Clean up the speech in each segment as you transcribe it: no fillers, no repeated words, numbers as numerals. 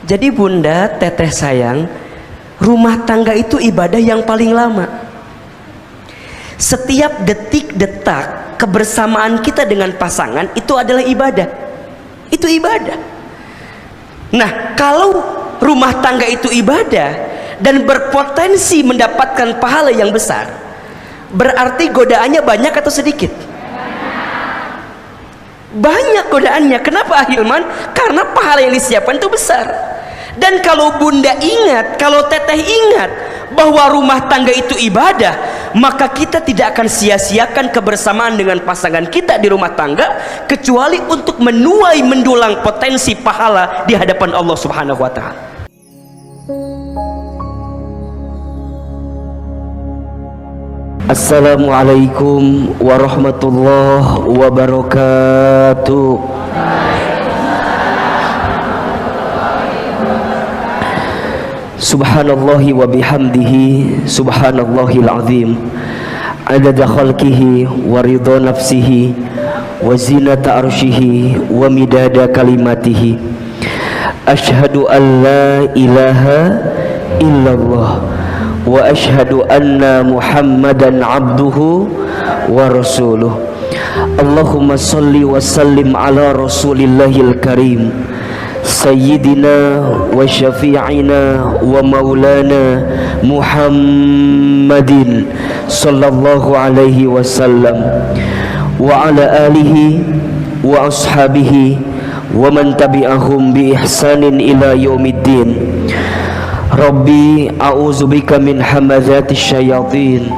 Jadi bunda, teteh sayang, rumah tangga itu ibadah yang paling lama. Setiap detik-detak kebersamaan kita dengan pasangan itu adalah ibadah. Itu ibadah. Nah, kalau rumah tangga itu ibadah dan berpotensi mendapatkan pahala yang besar, berarti godaannya banyak atau sedikit? Banyak godaannya. Kenapa Ahilman? Karena pahala yang disiapkan itu besar. Dan kalau bunda ingat, kalau teteh ingat bahwa rumah tangga itu ibadah, maka kita tidak akan sia-siakan kebersamaan dengan pasangan kita di rumah tangga, kecuali untuk menuai mendulang potensi pahala di hadapan Allah Subhanahu wa Ta'ala. Assalamualaikum warahmatullahi wabarakatuh. Subhanallahi wa bihamdihi, subhanallahil azim, adada khalqihi wa ridha nafsihi wa zinata arshihi wa midada kalimatihi. Ashhadu an la ilaha illallah wa ashhadu anna Muhammadan abduhu wa rasuluh. Allahumma salli wa sallim ala rasulillahil karim, sayyidina wa syafi'ina wa maulana Muhammadin sallallahu alaihi wasallam wa ala alihi wa ashabihi wa man tabi'ahum bi ihsanin ila yaumiddin. Rabbi a'udzubika min hamazati syayatin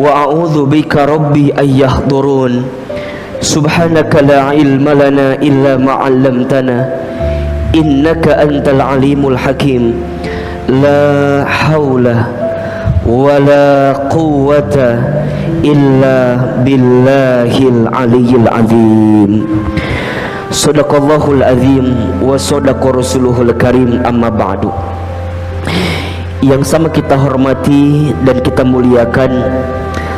wa a'udzubika rabbi ayyahdurun. Subhanaka la ilma lana illa ma 'allamtana innaka antal alimul hakim. La haula wala quwwata illa billahil aliyyil azim. Sadaqallahul azim wa sadaqa rasuluhul karim, amma ba'du. Yang sama kita hormati dan kita muliakan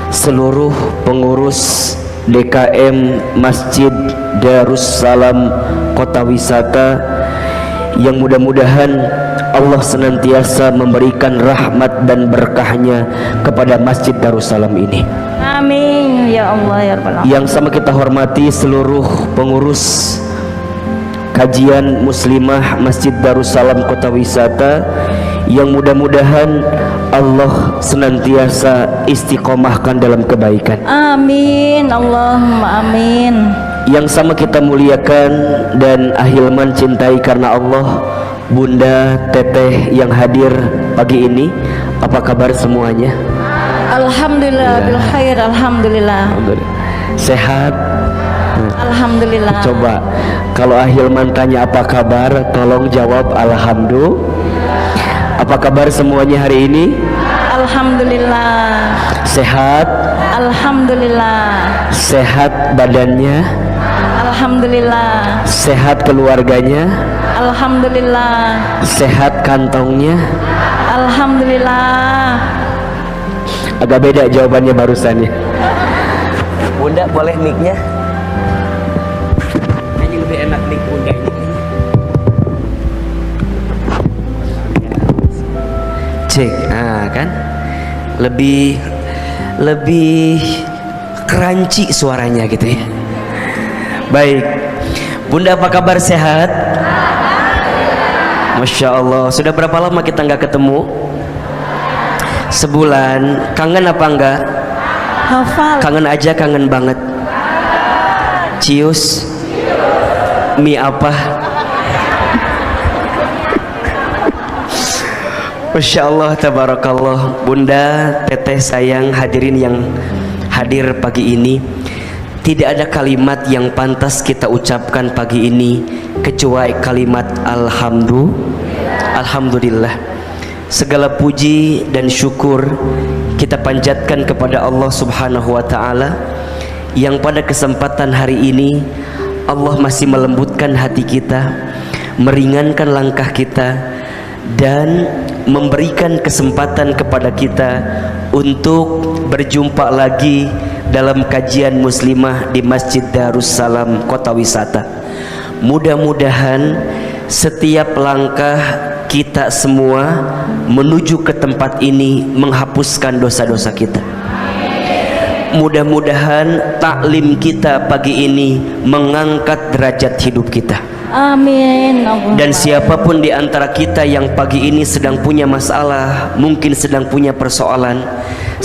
seluruh pengurus DKM Masjid Darussalam Kota Wisata, yang mudah-mudahan Allah senantiasa memberikan rahmat dan berkahnya kepada Masjid Darussalam ini. Amin ya Allah ya Rabbal Alamin. Yang sama kita hormati seluruh pengurus kajian muslimah Masjid Darussalam Kota Wisata, yang mudah-mudahan Allah senantiasa istiqomahkan dalam kebaikan. Amin Allahumma amin. Yang sama kita muliakan dan Ahilman cintai karena Allah, bunda, teteh yang hadir pagi ini. Apa kabar semuanya? Alhamdulillah bil khair, alhamdulillah. Sehat? Alhamdulillah. Coba kalau Ahilman tanya apa kabar, tolong jawab alhamdulillah. Apa kabar semuanya hari ini? Alhamdulillah. Sehat? Alhamdulillah. Sehat badannya? Alhamdulillah. Sehat keluarganya? Alhamdulillah. Sehat kantongnya? Alhamdulillah. Agak beda jawabannya barusan ya. Bunda boleh mic-nya? Kayaknya lebih enak mic bunda ini. Cek, kan lebih crunchy suaranya gitu ya. Baik, bunda apa kabar, sehat? Masya Allah. Sudah berapa lama kita nggak ketemu? Sebulan. Kangen apa enggak? Hafal. Kangen aja, kangen banget. Cius mie apa? Masya Allah, tabarakallah. Bunda, teteh sayang, hadirin yang hadir pagi ini, tidak ada kalimat yang pantas kita ucapkan pagi ini kecuali kalimat Alhamdulillah. Segala puji dan syukur kita panjatkan kepada Allah Subhanahu wa Ta'ala, yang pada kesempatan hari ini Allah masih melembutkan hati kita, meringankan langkah kita, dan memberikan kesempatan kepada kita untuk berjumpa lagi dalam kajian muslimah di Masjid Darussalam Kota Wisata. Mudah-mudahan setiap langkah kita semua menuju ke tempat ini menghapuskan dosa-dosa kita. Mudah-mudahan taklim kita pagi ini mengangkat derajat hidup kita. Amin. Dan siapapun di antara kita yang pagi ini sedang punya masalah, mungkin sedang punya persoalan,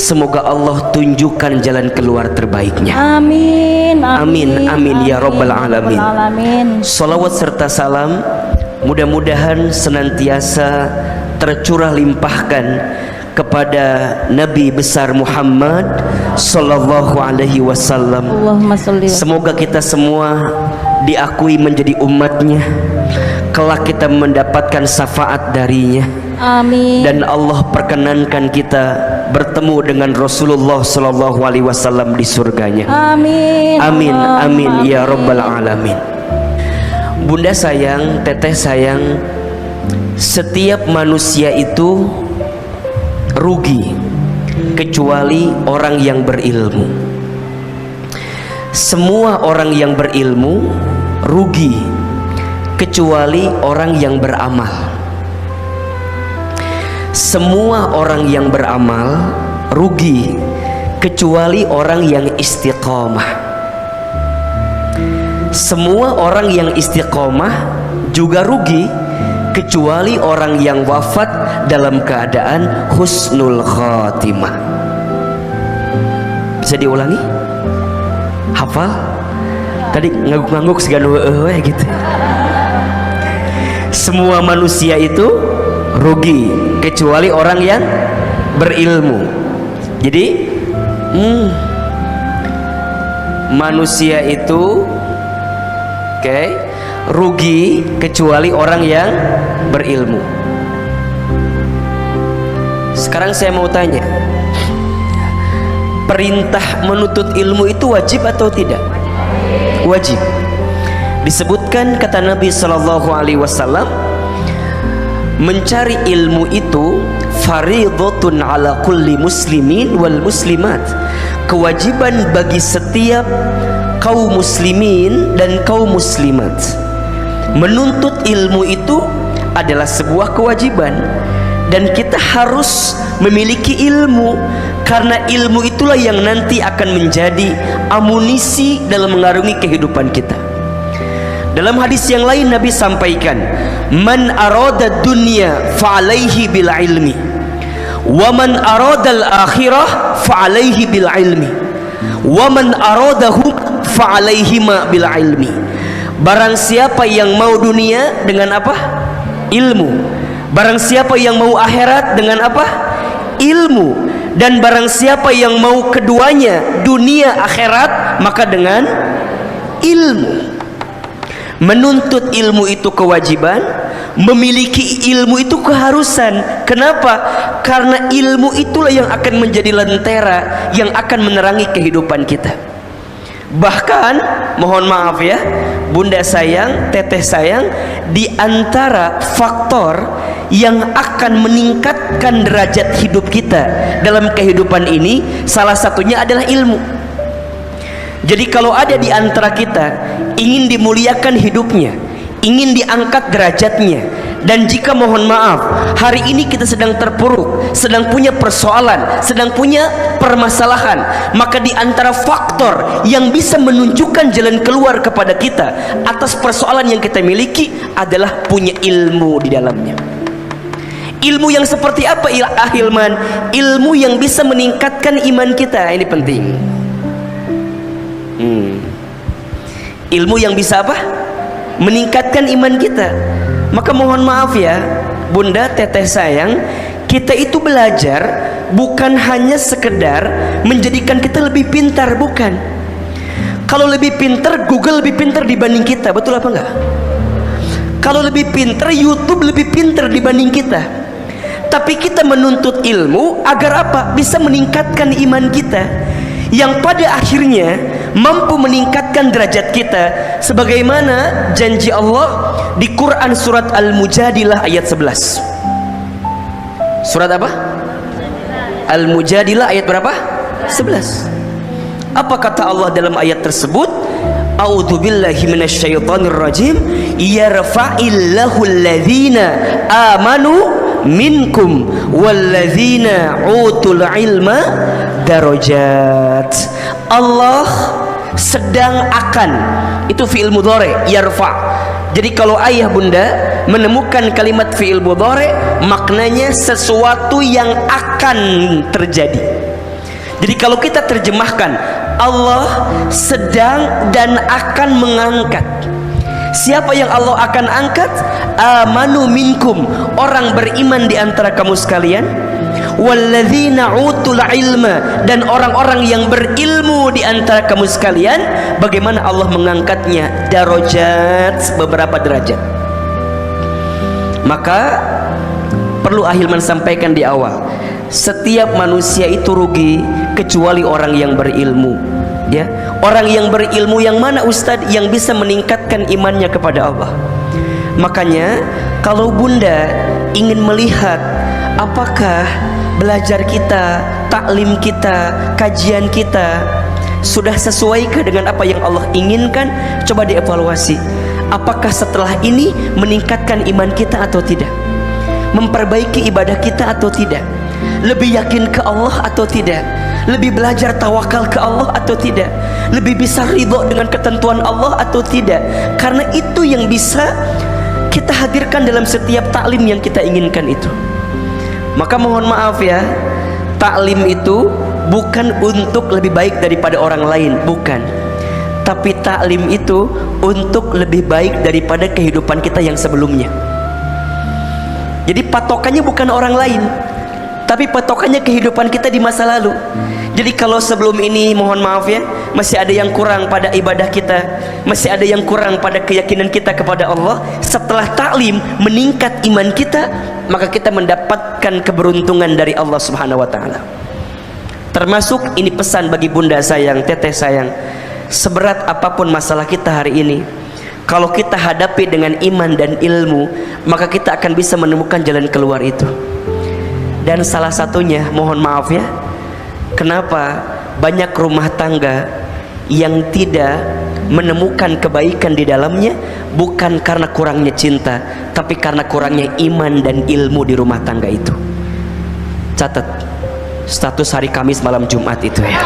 semoga Allah tunjukkan jalan keluar terbaiknya. Amin. Amin, amin ya Rabbal Alamin. Alamin. Salawat serta salam mudah-mudahan senantiasa tercurah limpahkan kepada Nabi besar Muhammad sallallahu alaihi wasallam. Allahumma sholli. Semoga kita semua diakui menjadi umatnya, kelak kita mendapatkan syafaat darinya. Amin. Dan Allah perkenankan kita bertemu dengan Rasulullah sallallahu alaihi wasallam di surganya. Amin. Amin, amin ya Rabbal Alamin. Bunda sayang, teteh sayang, setiap manusia itu rugi kecuali orang yang berilmu. Semua orang yang berilmu rugi kecuali orang yang beramal. Semua orang yang beramal rugi kecuali orang yang istiqomah. Semua orang yang istiqomah juga rugi kecuali orang yang wafat dalam keadaan husnul khatimah. Bisa diulangi? Hafal? Tadi ngangguk-ngangguk segala gitu. Semua manusia itu rugi kecuali orang yang berilmu. Jadi manusia itu rugi kecuali orang yang berilmu. Sekarang saya mau tanya, perintah menuntut ilmu itu wajib atau tidak? Wajib. Disebutkan kata Nabi sallallahu alaihi wasallam, mencari ilmu itu fardhatun ala kulli muslimin wal muslimat, kewajiban bagi setiap kaum muslimin dan kaum muslimat. Menuntut ilmu itu adalah sebuah kewajiban dan kita harus memiliki ilmu, karena ilmu itulah yang nanti akan menjadi amunisi dalam mengarungi kehidupan kita. Dalam hadis yang lain Nabi sampaikan, man arada dunya fa'alaihi bil ilmi wa man arada al akhirah fa'alaihi bil ilmi wa man aradahu fa'alaihima bil ilmi. Barang siapa yang mau dunia dengan apa? Ilmu. Barang siapa yang mau akhirat dengan apa? Ilmu. Dan barang siapa yang mau keduanya, dunia akhirat, maka dengan ilmu. Menuntut ilmu itu kewajiban, memiliki ilmu itu keharusan. Kenapa? Karena ilmu itulah yang akan menjadi lentera yang akan menerangi kehidupan kita. Bahkan mohon maaf ya, bunda sayang, teteh sayang, di antara faktor yang akan meningkatkan derajat hidup kita dalam kehidupan ini, salah satunya adalah ilmu. Jadi kalau ada di antara kita ingin dimuliakan hidupnya, ingin diangkat derajatnya, dan jika mohon maaf hari ini kita sedang terpuruk, sedang punya persoalan, sedang punya permasalahan, maka di antara faktor yang bisa menunjukkan jalan keluar kepada kita atas persoalan yang kita miliki adalah punya ilmu di dalamnya. Ilmu yang seperti apa Ahilman? Ilmu yang bisa meningkatkan iman kita, ini penting. Ilmu yang bisa apa? Meningkatkan iman kita. Maka mohon maaf ya, bunda, teteh sayang, kita itu belajar bukan hanya sekedar menjadikan kita lebih pintar, bukan. Kalau lebih pintar, Google lebih pintar dibanding kita, betul apa enggak? Kalau lebih pintar, YouTube lebih pintar dibanding kita. Tapi kita menuntut ilmu agar apa? Bisa meningkatkan iman kita, yang pada akhirnya mampu meningkatkan derajat kita, sebagaimana janji Allah di Quran surat Al-Mujadilah ayat 11. Surat apa? Al-Mujadilah ayat berapa? 11. Apa kata Allah dalam ayat tersebut? a'udzubillahi minasyaitonir rajim, yarfa'illahu alladhina amanu minkum walladzina utul ilma darajat. Allah sedang akan, itu fi'il mudhari yarfa. Jadi kalau ayah bunda menemukan kalimat fi'il mudhari, maknanya sesuatu yang akan terjadi. Jadi kalau kita terjemahkan, Allah sedang dan akan mengangkat. Siapa yang Allah akan angkat? Amanu minkum, orang beriman di antara kamu sekalian. Walladzina utul ilma, dan orang-orang yang berilmu di antara kamu sekalian. Bagaimana Allah mengangkatnya? Darajat, beberapa derajat. Maka perlu Ahilman sampaikan di awal, setiap manusia itu rugi kecuali orang yang berilmu. Ya, orang yang berilmu yang mana Ustadz? Yang bisa meningkatkan imannya kepada Allah. Makanya kalau bunda ingin melihat apakah belajar kita, taklim kita, kajian kita sudah sesuaikah dengan apa yang Allah inginkan, coba dievaluasi. Apakah setelah ini meningkatkan iman kita atau tidak, memperbaiki ibadah kita atau tidak, lebih yakin ke Allah atau tidak, lebih belajar tawakal ke Allah atau tidak, lebih bisa ridho dengan ketentuan Allah atau tidak. Karena itu yang bisa kita hadirkan dalam setiap taklim yang kita inginkan itu. Maka mohon maaf ya, taklim itu bukan untuk lebih baik daripada orang lain, bukan. Tapi taklim itu untuk lebih baik daripada kehidupan kita yang sebelumnya. Jadi patokannya bukan orang lain, tapi patokannya kehidupan kita di masa lalu. Jadi kalau sebelum ini mohon maaf ya, masih ada yang kurang pada ibadah kita, masih ada yang kurang pada keyakinan kita kepada Allah. Setelah taklim meningkat iman kita, maka kita mendapatkan keberuntungan dari Allah Subhanahu wa taala. Termasuk ini pesan bagi bunda sayang, teteh sayang, seberat apapun masalah kita hari ini, kalau kita hadapi dengan iman dan ilmu, maka kita akan bisa menemukan jalan keluar itu. Dan salah satunya, mohon maaf ya, kenapa banyak rumah tangga yang tidak menemukan kebaikan di dalamnya? Bukan karena kurangnya cinta, tapi karena kurangnya iman dan ilmu di rumah tangga itu. Catat status hari Kamis malam Jumat itu ya.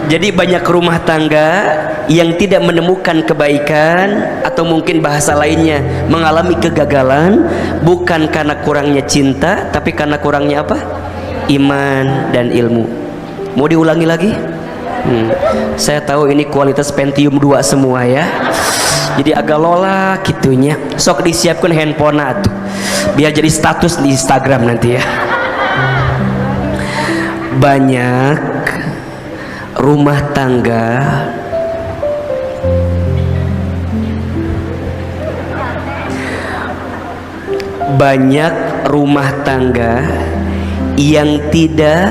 Jadi banyak rumah tangga yang tidak menemukan kebaikan, atau mungkin bahasa lainnya mengalami kegagalan, bukan karena kurangnya cinta, tapi karena kurangnya apa? Iman dan ilmu. Mau diulangi lagi? Saya tahu ini kualitas Pentium 2 semua ya. Jadi agak lola gitunya. Sok disiapkan handphone tuh, biar jadi status di Instagram nanti ya. Banyak rumah tangga yang tidak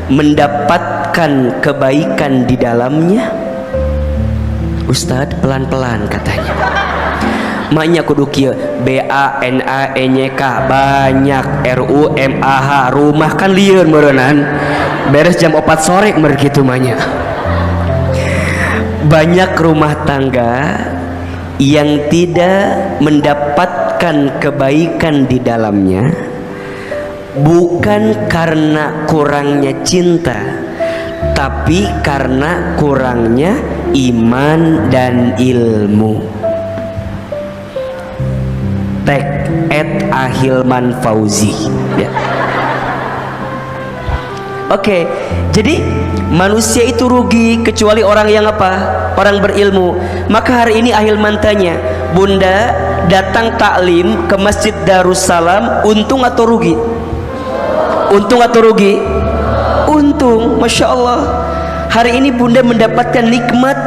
mendapatkan kebaikan di dalamnya. Ustadz pelan-pelan katanya, maknya kudu kieu BANANYK banyak RUMAH, rumah kan lieur meureunnan beres jam 4 sore meureun kitu mahnya. Banyak rumah tangga yang tidak mendapatkan kebaikan di dalamnya bukan karena kurangnya cinta, tapi karena kurangnya iman dan ilmu. Tag @Ahilman Fauzi ya. Oke, jadi manusia itu rugi kecuali orang yang apa? Orang berilmu. Maka hari ini Ahilman tanya, bunda datang taklim ke Masjid Darussalam, untung atau rugi? Untung atau rugi? Untung, Masya Allah. Hari ini bunda mendapatkan nikmat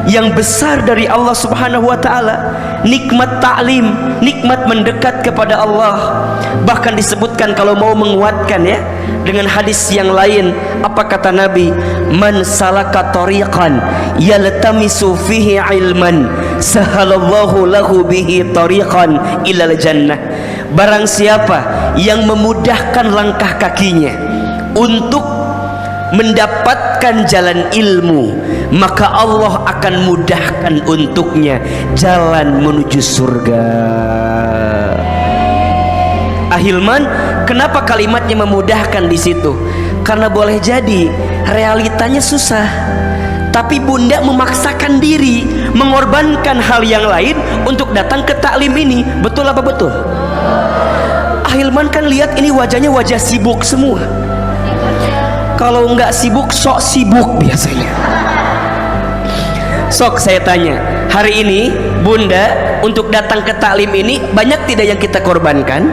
yang besar dari Allah Subhanahu wa ta'ala. Nikmat taklim, nikmat mendekat kepada Allah. Bahkan disebutkan kalau mau menguatkan ya, dengan hadis yang lain, apa kata Nabi? Man salaka tariqan yaltamisu fihi ilman sahalallahu lahu bihi tariqan ilal jannah. Barang siapa yang memudahkan langkah kakinya untuk mendapatkan jalan ilmu, maka Allah akan mudahkan untuknya jalan menuju surga. Ahilman, kenapa kalimatnya memudahkan di situ? Karena boleh jadi realitanya susah, tapi bunda memaksakan diri, mengorbankan hal yang lain untuk datang ke taklim ini. Betul apa betul? Ahilman kan lihat ini wajahnya wajah sibuk semua. Kalau nggak sibuk, sok sibuk biasanya. Sok saya tanya, hari ini bunda untuk datang ke taklim ini banyak tidak yang kita korbankan?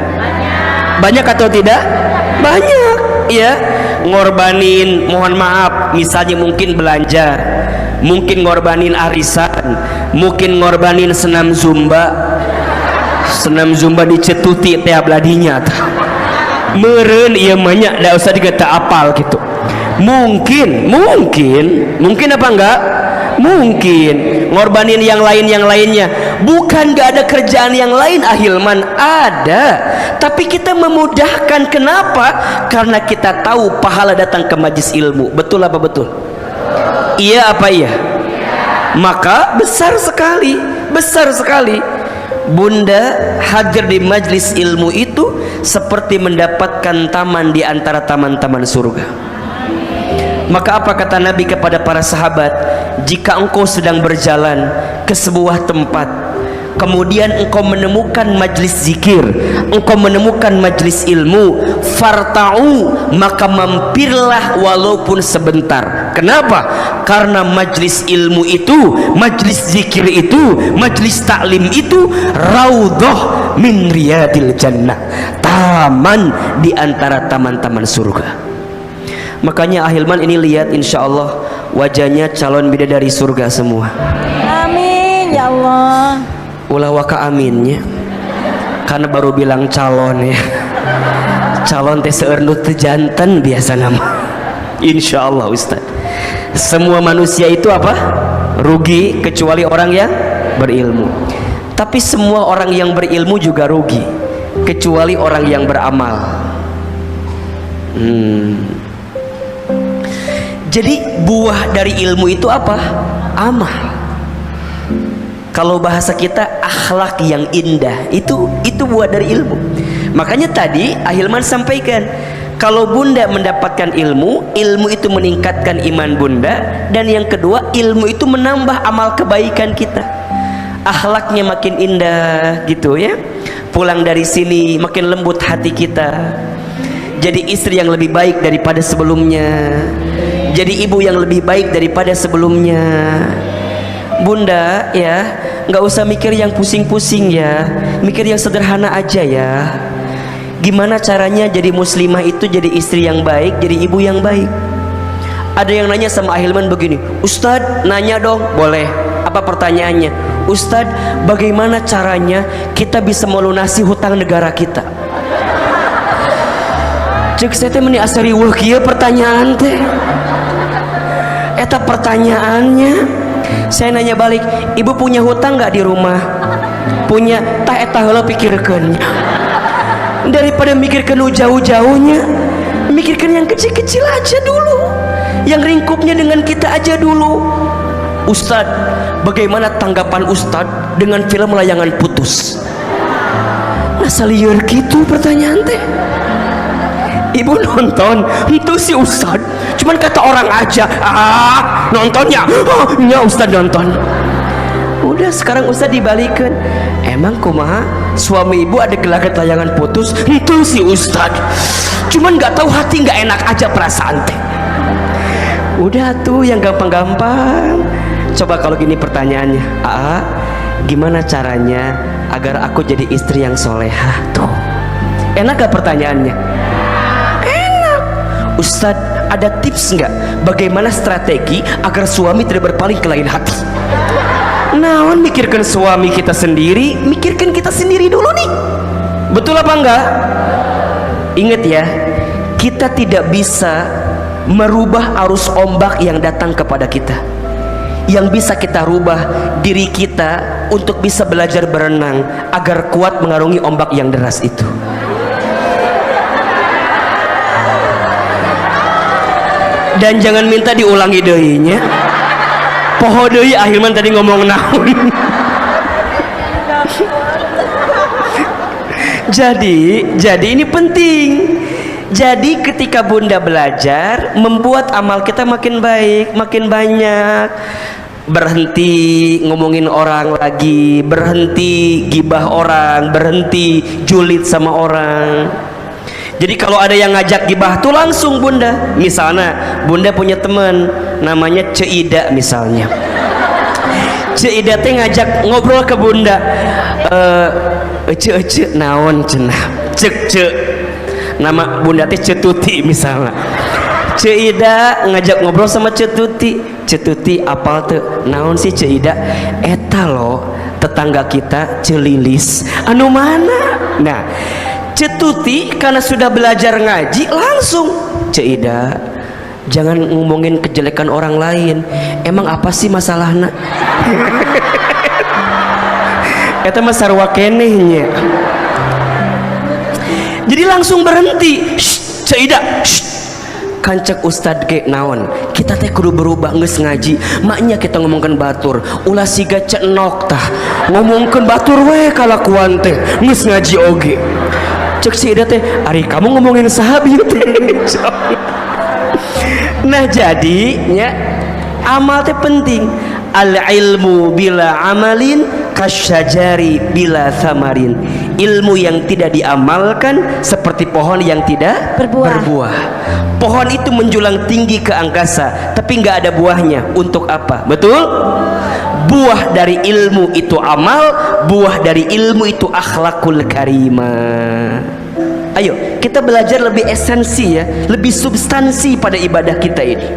Banyak atau tidak? Banyak, ya. Ngorbanin, mohon maaf, misalnya mungkin belanja, mungkin ngorbanin arisan, mungkin ngorbanin senam zumba dicetuti tiap ladinya. Meren iya banyak, tidak usah dikata apal gitu. Mungkin apa enggak? Mungkin ngorbanin yang lainnya. Bukan gak ada kerjaan yang lain ahilman, ada, tapi kita memudahkan. Kenapa? Karena kita tahu pahala datang ke majlis ilmu. Betul apa betul? Iya apa iya? Maka besar sekali bunda hadir di majlis ilmu itu seperti mendapatkan taman di antara taman-taman surga. Maka apa kata Nabi kepada para sahabat? Jika engkau sedang berjalan ke sebuah tempat, kemudian engkau menemukan majlis zikir, engkau menemukan majlis ilmu, farta'u, maka mampirlah walaupun sebentar. Kenapa? Karena majlis ilmu itu, majlis zikir itu, majlis taklim itu raudhah min riyadil jannah, taman di antara taman-taman surga. Makanya ahilman ini lihat, insya Allah wajahnya calon bidadari surga semua. Amin ya Allah. Ulah waka aminnya, karena baru bilang calon ya. Calon teh seernut teh jantan biasa nama. Insya Allah Ustaz. Semua manusia itu apa? Rugi kecuali orang yang berilmu. Tapi semua orang yang berilmu juga rugi kecuali orang yang beramal. Jadi buah dari ilmu itu apa? Amal. Kalau bahasa kita akhlak yang indah, itu buah dari ilmu. Makanya tadi ahilman sampaikan, kalau bunda mendapatkan ilmu itu meningkatkan iman bunda, dan yang kedua ilmu itu menambah amal kebaikan kita. Akhlaknya makin indah gitu ya. Pulang dari sini makin lembut hati kita. Jadi istri yang lebih baik daripada sebelumnya. Jadi ibu yang lebih baik daripada sebelumnya. Bunda ya, nggak usah mikir yang pusing-pusing ya, mikir yang sederhana aja ya. Gimana caranya jadi muslimah itu, jadi istri yang baik, jadi ibu yang baik. Ada yang nanya sama ahilman begini, Ustadz nanya dong. Boleh. Apa pertanyaannya? Ustadz, bagaimana caranya kita bisa melunasi hutang negara kita? Cek saya teh meni asari wah kieu pertanyaan teh. Eta pertanyaannya, saya nanya balik, ibu punya hutang nggak di rumah? Punya. Tah eta heula pikirkeun. Daripada mikirkan jauh-jauhnya, mikirkan yang kecil-kecil aja dulu, yang ringkupnya dengan kita aja dulu. Ustadz, bagaimana tanggapan Ustadz dengan film Layangan Putus? Nah salieur gitu pertanyaan teh. Ibu nonton itu si Ustadz, cuman kata orang aja, nontonnya, ya Ustadz nonton. Udah sekarang Ustadz dibalikin, emang kumaha suami ibu ada gelagat Layangan Putus? Itu si Ustadz, cuman nggak tahu hati nggak enak aja perasaan teh. Udah tuh yang gampang-gampang. Coba kalau gini pertanyaannya, gimana caranya agar aku jadi istri yang solehah? Tuh enak gak pertanyaannya? Ustadz, ada tips nggak bagaimana strategi agar suami tidak berpaling ke lain hati? Naon mikirkan suami kita sendiri, mikirkan kita sendiri dulu nih. Betul apa enggak? Ingat ya, kita tidak bisa merubah arus ombak yang datang kepada kita. Yang bisa kita rubah diri kita untuk bisa belajar berenang agar kuat mengarungi ombak yang deras itu. Dan jangan minta diulangi deuinya. Poho deui Ahilman tadi ngomong naon. Jadi ini penting. Jadi ketika bunda belajar, membuat amal kita makin baik, makin banyak. Berhenti ngomongin orang lagi, berhenti gibah orang, berhenti julid sama orang. Jadi kalau ada yang ngajak gibah tuh langsung bunda. Misalnya bunda punya teman namanya Ceida misalnya. Ceida teh ngajak ngobrol ke bunda. Ece naon cenah. Cek nama bunda teh Cetuti misalnya. Ceida ngajak ngobrol sama Cetuti apal tuh naon sih Ceida? Eta lo tetangga kita Celilis anu mana? Nah Cetuti karena sudah belajar ngaji langsung Ceida jangan ngomongin kejelekan orang lain, emang apa sih masalahnya? Eta mah sarua kenehnya. Jadi langsung berhenti. Ceida kancek ustad ge naon kita teh kudu berubah geus ngaji maknya kita ngomongkan batur ulah siga cenok tah ngomongkan batur we kalakuan teh geus ngaji oge cek Ceida teh ari kamu ngomongin sahabi teh. Nah jadinya amal teh penting. Al ilmu bila amalin kasyajari bila thamarin. Ilmu yang tidak diamalkan seperti pohon yang tidak berbuah. Pohon itu menjulang tinggi ke angkasa tapi nggak ada buahnya. Untuk apa? Betul? Buah dari ilmu itu amal, buah dari ilmu itu akhlakul karimah. Ayo kita belajar lebih esensi ya, lebih substansi pada ibadah kita ini.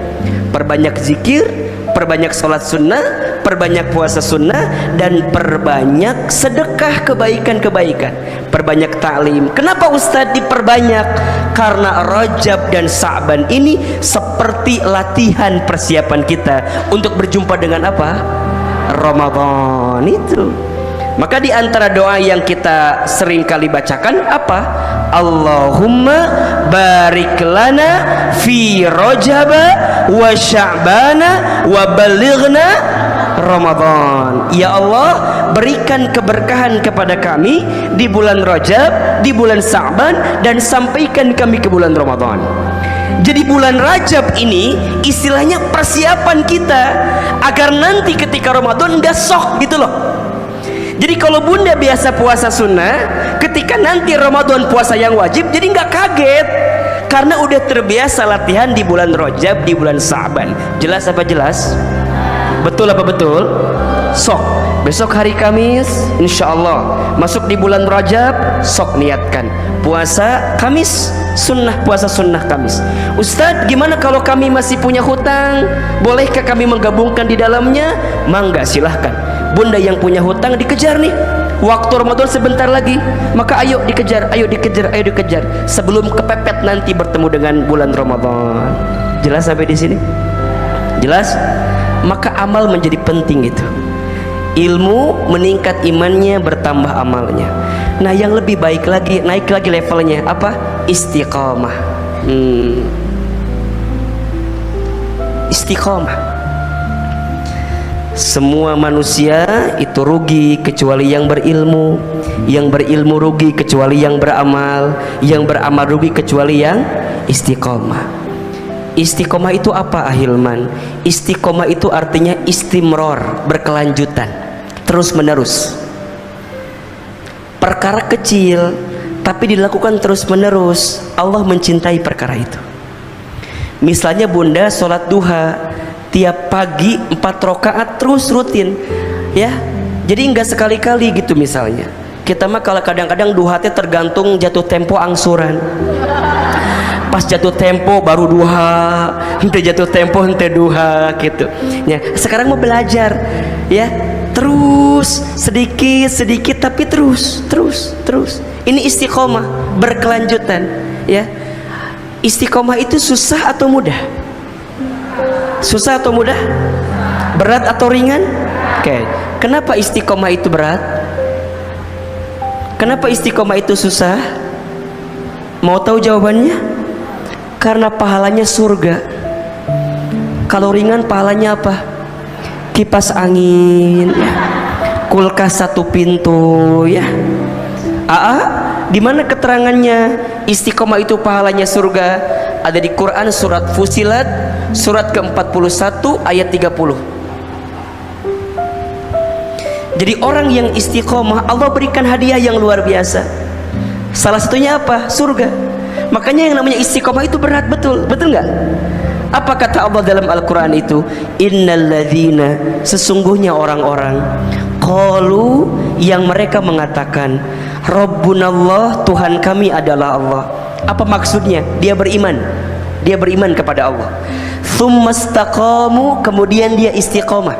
Perbanyak zikir, perbanyak sholat sunnah, perbanyak puasa sunnah, dan perbanyak sedekah kebaikan-kebaikan. Perbanyak ta'lim. Kenapa Ustadz diperbanyak? Karena Rajab dan Sa'ban ini seperti latihan persiapan kita untuk berjumpa dengan apa? Ramadan itu. Maka di antara doa yang kita sering kali bacakan apa? Allahumma barik lana fi Rajaba wa Sya'bana wa balighna Ramadan. Ya Allah, berikan keberkahan kepada kami di bulan Rajab, di bulan Sya'ban, dan sampaikan kami ke bulan Ramadan. Jadi bulan Rajab ini istilahnya persiapan kita agar nanti ketika Ramadan nggak sok gitu loh. Jadi kalau bunda biasa puasa sunnah, ketika nanti Ramadan puasa yang wajib, jadi nggak kaget karena udah terbiasa latihan di bulan Rajab, di bulan Sa'ban. Jelas apa jelas? Betul apa betul? Sok besok hari Kamis insya Allah masuk di bulan Rajab, sok niatkan puasa Kamis sunnah, puasa sunnah Kamis. Ustadz gimana kalau kami masih punya hutang, bolehkah kami menggabungkan di dalamnya? Mangga silahkan. Bunda yang punya hutang dikejar nih, waktu Ramadan sebentar lagi, maka ayo dikejar, ayo dikejar, ayo dikejar sebelum kepepet nanti bertemu dengan bulan Ramadan. Jelas sampai di sini? Jelas? Maka amal menjadi penting itu. Ilmu meningkat imannya, bertambah amalnya. Nah yang lebih baik lagi, naik lagi levelnya apa? Istiqomah. Istiqomah. Semua manusia itu rugi kecuali yang berilmu, yang berilmu rugi kecuali yang beramal, yang beramal rugi kecuali yang istiqomah. Istiqomah itu apa Ahilman? Istiqomah itu artinya istimror, berkelanjutan, terus menerus. Perkara kecil tapi dilakukan terus menerus, Allah mencintai perkara itu. Misalnya bunda sholat duha tiap pagi 4 rakaat terus rutin ya, jadi enggak sekali-kali gitu. Misalnya kita mah kalau kadang-kadang duha teh tergantung jatuh tempo angsuran, pas jatuh tempo baru duha, ente jatuh tempo ente duha gitu ya. Sekarang mau belajar ya, terus sedikit tapi terus. Ini istiqomah, berkelanjutan ya. Istiqomah itu susah atau mudah? Susah atau mudah? Berat atau ringan? Oke. Kenapa istiqomah itu berat? Kenapa istiqomah itu susah? Mau tahu jawabannya? Karena pahalanya surga. Kalau ringan pahalanya apa? Kipas angin ya. Kulkas 1 pintu ya. Di mana keterangannya istiqomah itu pahalanya surga? Ada di Quran surat Fusilat surat ke-41 ayat 30. Jadi orang yang istiqomah Allah berikan hadiah yang luar biasa. Salah satunya apa? Surga. Makanya yang namanya istiqomah itu berat, betul nggak? Apa kata Allah dalam Al-Quran itu? Innalladzina, sesungguhnya orang-orang, qalu, yang mereka mengatakan, Rabbunallah, Tuhan kami adalah Allah. Apa maksudnya? Dia beriman kepada Allah. Tsumastaqamu, kemudian dia istiqomah.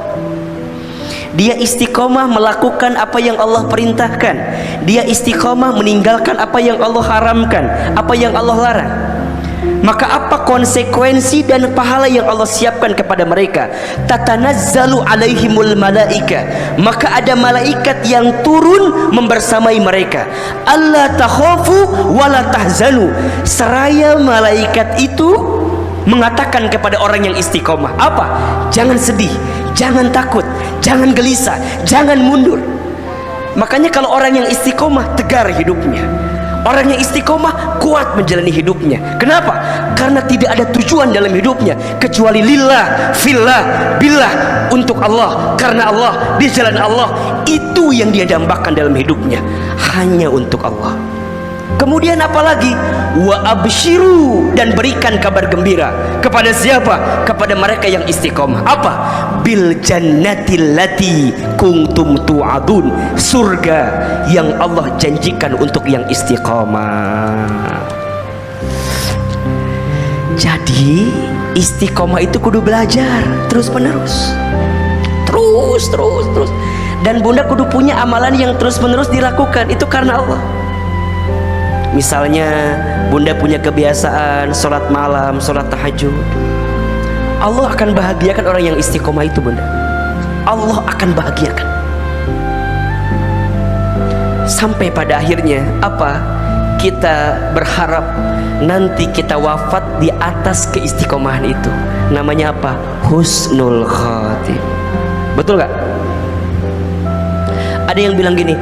Dia istiqomah melakukan apa yang Allah perintahkan. Dia istiqomah meninggalkan apa yang Allah haramkan, apa yang Allah larang. Maka apa konsekuensi dan pahala yang Allah siapkan kepada mereka? Tatanazzalu alaihimul malaika, maka ada malaikat yang turun membersamai mereka. Alla takhafu wala tahzanu, seraya malaikat itu mengatakan kepada orang yang istiqomah, apa? Jangan sedih, jangan takut, jangan gelisah, jangan mundur. Makanya kalau orang yang istiqomah tegar hidupnya. Orang yang istiqomah kuat menjalani hidupnya. Kenapa? Karena tidak ada tujuan dalam hidupnya kecuali lillah, fillah, billah, untuk Allah, karena Allah, di jalan Allah. Itu yang dia dambakan dalam hidupnya, hanya untuk Allah. Kemudian apalagi? Wa absyiru, dan berikan kabar gembira kepada siapa? Kepada mereka yang istiqomah. Apa? Bil jannatil lati kuntum tu'adun, surga yang Allah janjikan untuk yang istiqomah. Jadi istiqomah itu kudu belajar terus menerus, terus. Dan bunda kudu punya amalan yang terus menerus dilakukan. Itu karena Allah. Misalnya bunda punya kebiasaan sholat malam, sholat tahajud, Allah akan bahagiakan orang yang istiqomah itu, bunda. Allah akan bahagiakan. Sampai pada akhirnya apa? Kita berharap nanti kita wafat di atas keistiqomahan itu. Namanya apa? Husnul khatim. Betul gak? Ada yang bilang gini,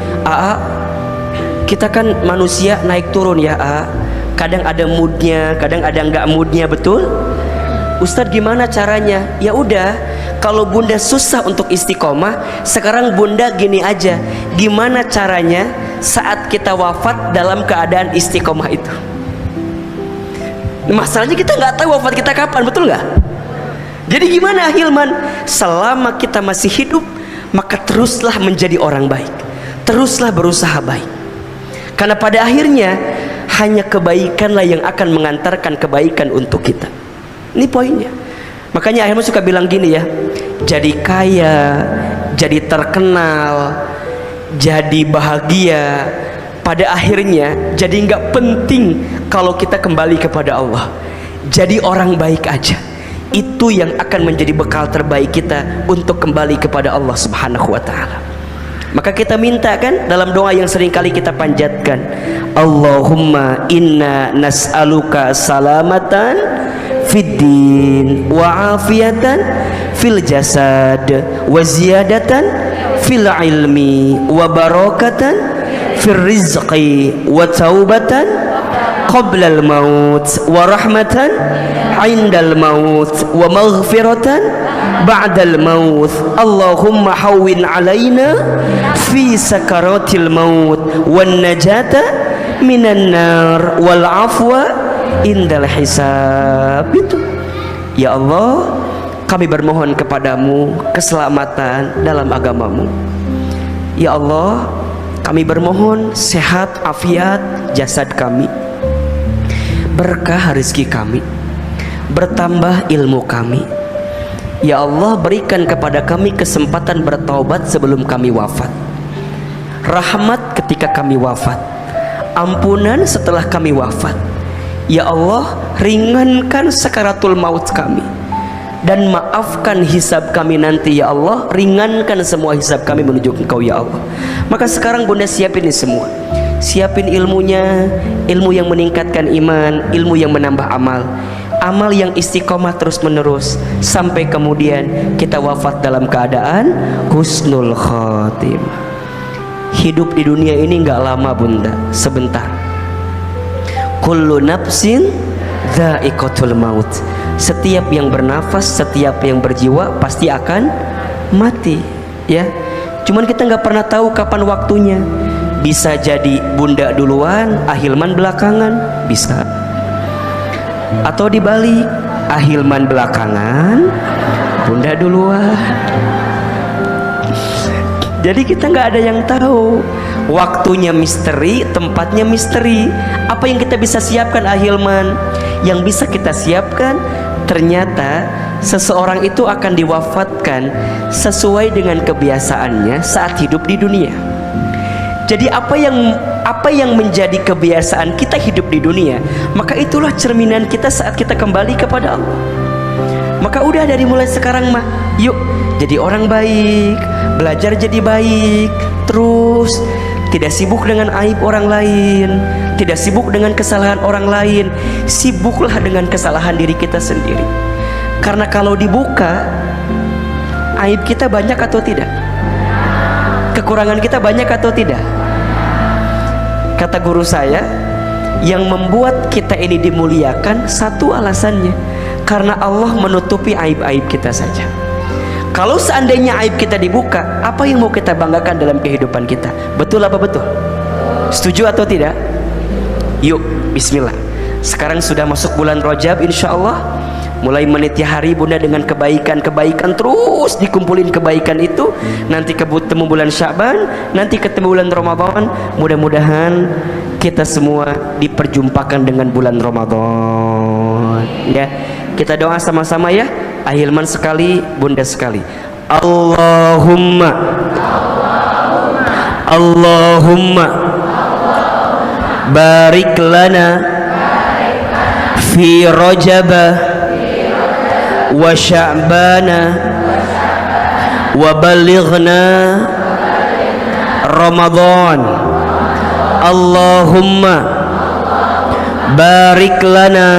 kita kan manusia naik turun ya, kadang ada moodnya, kadang ada nggak moodnya, betul? Ustadz gimana caranya? Ya udah, kalau bunda susah untuk istiqomah, sekarang bunda gini aja, gimana caranya saat kita wafat dalam keadaan istiqomah itu? Masalahnya kita nggak tahu wafat kita kapan, betul nggak? Jadi gimana Hilman? Selama kita masih hidup, maka teruslah menjadi orang baik, teruslah berusaha baik. Karena pada akhirnya hanya kebaikanlah yang akan mengantarkan kebaikan untuk kita. Ini poinnya. Makanya akhirnya suka bilang gini ya, jadi kaya, jadi terkenal, jadi bahagia, pada akhirnya jadi nggak penting kalau kita kembali kepada Allah. Jadi orang baik aja. Itu yang akan menjadi bekal terbaik kita untuk kembali kepada Allah Subhanahu wa Ta'ala. Maka kita minta kan dalam doa yang sering kali kita panjatkan, Allahumma inna nas'aluka salamatan fid din wa afiyatan fil jasad wa ziyadatan fil ilmi wa barakatan fil rizqi wa taubatan qabla al maut wa rahmatan indal maut wa maghfiratan ba'dal maut. Allahumma hawwin alaina fi sakaratil maut wan najata minan nar wal afwa indal hisab. Itu ya Allah, kami bermohon kepadamu keselamatan dalam agamamu. Ya Allah, kami bermohon sehat afiat jasad kami, berkah rezeki kami, bertambah ilmu kami. Ya Allah, berikan kepada kami kesempatan bertaubat sebelum kami wafat, rahmat ketika kami wafat, ampunan setelah kami wafat. Ya Allah, ringankan sakaratul maut kami dan maafkan hisab kami nanti. Ya Allah, ringankan semua hisab kami menuju Engkau ya Allah. Maka sekarang bunda siapin ini semua, siapin ilmunya, ilmu yang meningkatkan iman, ilmu yang menambah amal. amal yang istiqomah terus menerus sampai kemudian kita wafat dalam keadaan husnul khotimah. Hidup di dunia ini nggak lama bunda, sebentar. Kullu nafsin dha'iqatul maut. Setiap yang bernafas, setiap yang berjiwa pasti akan mati, ya. Cuman kita nggak pernah tahu kapan waktunya. Bisa jadi bunda duluan, Ahilman belakangan, bisa. Atau dibalik, Ahilman belakangan, bunda duluan. Jadi kita nggak ada yang tahu. Waktunya misteri, tempatnya misteri. Apa yang kita bisa siapkan Ahilman? Yang bisa kita siapkan, ternyata seseorang itu akan diwafatkan sesuai dengan kebiasaannya saat hidup di dunia. Jadi apa yang menjadi kebiasaan kita hidup di dunia, maka itulah cerminan kita saat kita kembali kepada Allah. Maka udah dari mulai sekarang mah, yuk jadi orang baik, belajar jadi baik, terus tidak sibuk dengan aib orang lain, tidak sibuk dengan kesalahan orang lain, sibuklah dengan kesalahan diri kita sendiri. Karena kalau dibuka, aib kita banyak atau tidak? Kekurangan kita banyak atau tidak? Kata guru saya, yang membuat kita ini dimuliakan satu alasannya, karena Allah menutupi aib-aib kita saja. Kalau seandainya aib kita dibuka, apa yang mau kita banggakan dalam kehidupan kita? Betul apa betul? Setuju atau tidak? Yuk, bismillah. Sekarang sudah masuk bulan Rajab, insya Allah. Mulai meniti hari bunda dengan kebaikan-kebaikan, terus dikumpulin kebaikan itu. Nanti ketemu bulan Sya'ban, nanti ketemu bulan Ramadan. Mudah-mudahan kita semua diperjumpakan dengan bulan Ramadan, ya. Kita doa sama-sama ya. Ahilman sekali, bunda sekali. Allahumma Allahumma barik lana fi Rajab wa Sya'bana wa balighna Ramadan. Allahumma barik lana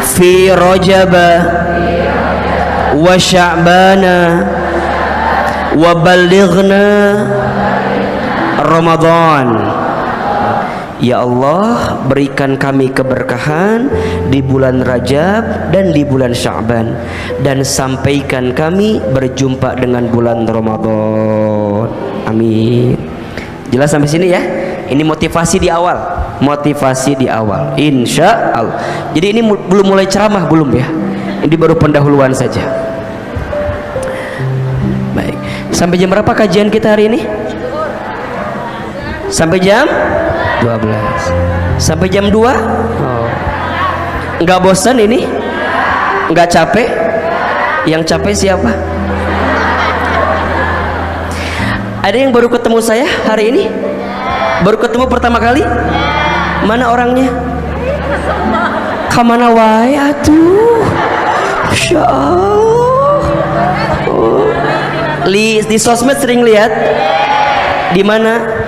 fi Rajab wa Sya'bana wa balighna Ramadan. Ya Allah, berikan kami keberkahan di bulan Rajab dan di bulan Sya'ban, dan sampaikan kami berjumpa dengan bulan Ramadan. Amin. Jelas sampai sini ya? Ini motivasi di awal. Motivasi di awal, insya Allah. Jadi ini belum mulai ceramah, belum ya? Ini baru pendahuluan saja. Baik. Sampai jam berapa kajian kita hari ini? Sampai jam 12. Sampai jam 2? Oh. Enggak bosan ini? Enggak capek? Yang capek siapa? Ada yang baru ketemu saya hari ini? Baru ketemu pertama kali? Mana orangnya? Kamana wae atuh? Masya Allah. Oh. Di sosmed sering lihat? Di mana?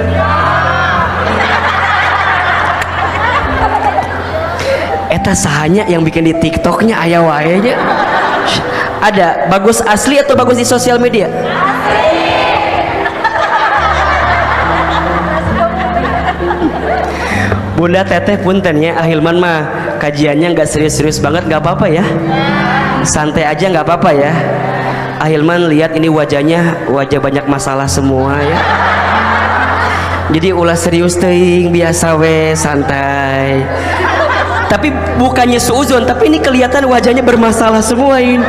Eta sahanya yang bikin di TikToknya aya wae nya. Ada bagus asli atau bagus di sosial media? Bunda teteh punten ya, Ahilman mah kajiannya nggak serius-serius banget, nggak apa-apa ya, santai aja nggak apa-apa ya. Ahilman lihat ini wajahnya wajah banyak masalah semua ya, jadi ulah serius teuing, biasa we, santai. Tapi bukannya suuzon, tapi ini kelihatan wajahnya bermasalah semua ini,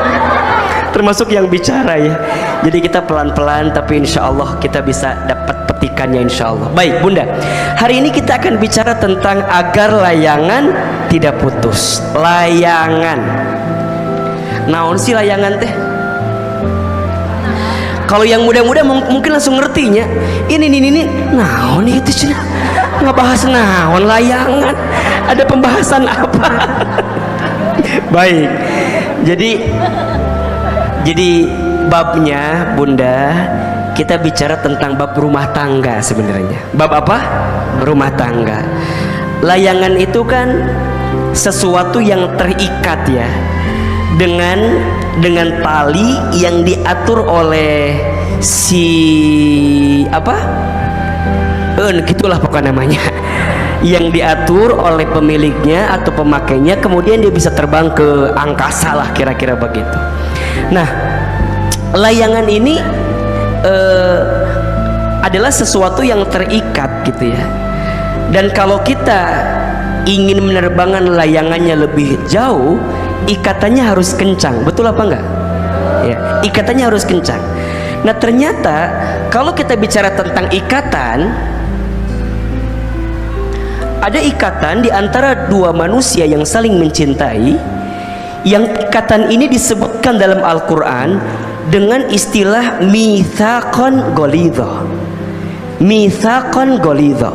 termasuk yang bicara ya. Jadi kita pelan-pelan, tapi insya Allah kita bisa dapat petikannya insya Allah. Baik bunda, hari ini kita akan bicara tentang agar layangan tidak putus. Layangan, naon sih layangan teh? Kalau yang muda-muda mungkin langsung ngertinya. Ini naon itu cina ngebahas naon layangan, ada pembahasan apa? Baik, jadi babnya bunda, kita bicara tentang bab rumah tangga sebenarnya. Bab apa? Rumah tangga. Layangan itu kan sesuatu yang terikat ya, dengan tali yang diatur oleh si apa? Gitulah pokoknya namanya. Yang diatur oleh pemiliknya atau pemakainya, kemudian dia bisa terbang ke angkasa lah, kira-kira begitu. Nah, layangan ini adalah sesuatu yang terikat gitu ya. Dan kalau kita ingin menerbangkan layangannya lebih jauh, ikatannya harus kencang, betul apa enggak? Ya, ikatannya harus kencang. Nah, ternyata kalau kita bicara tentang ikatan, ada ikatan di antara dua manusia yang saling mencintai, yang ikatan ini disebutkan dalam Al-Quran dengan istilah mitsaqan ghalidha. Mitsaqan ghalidha.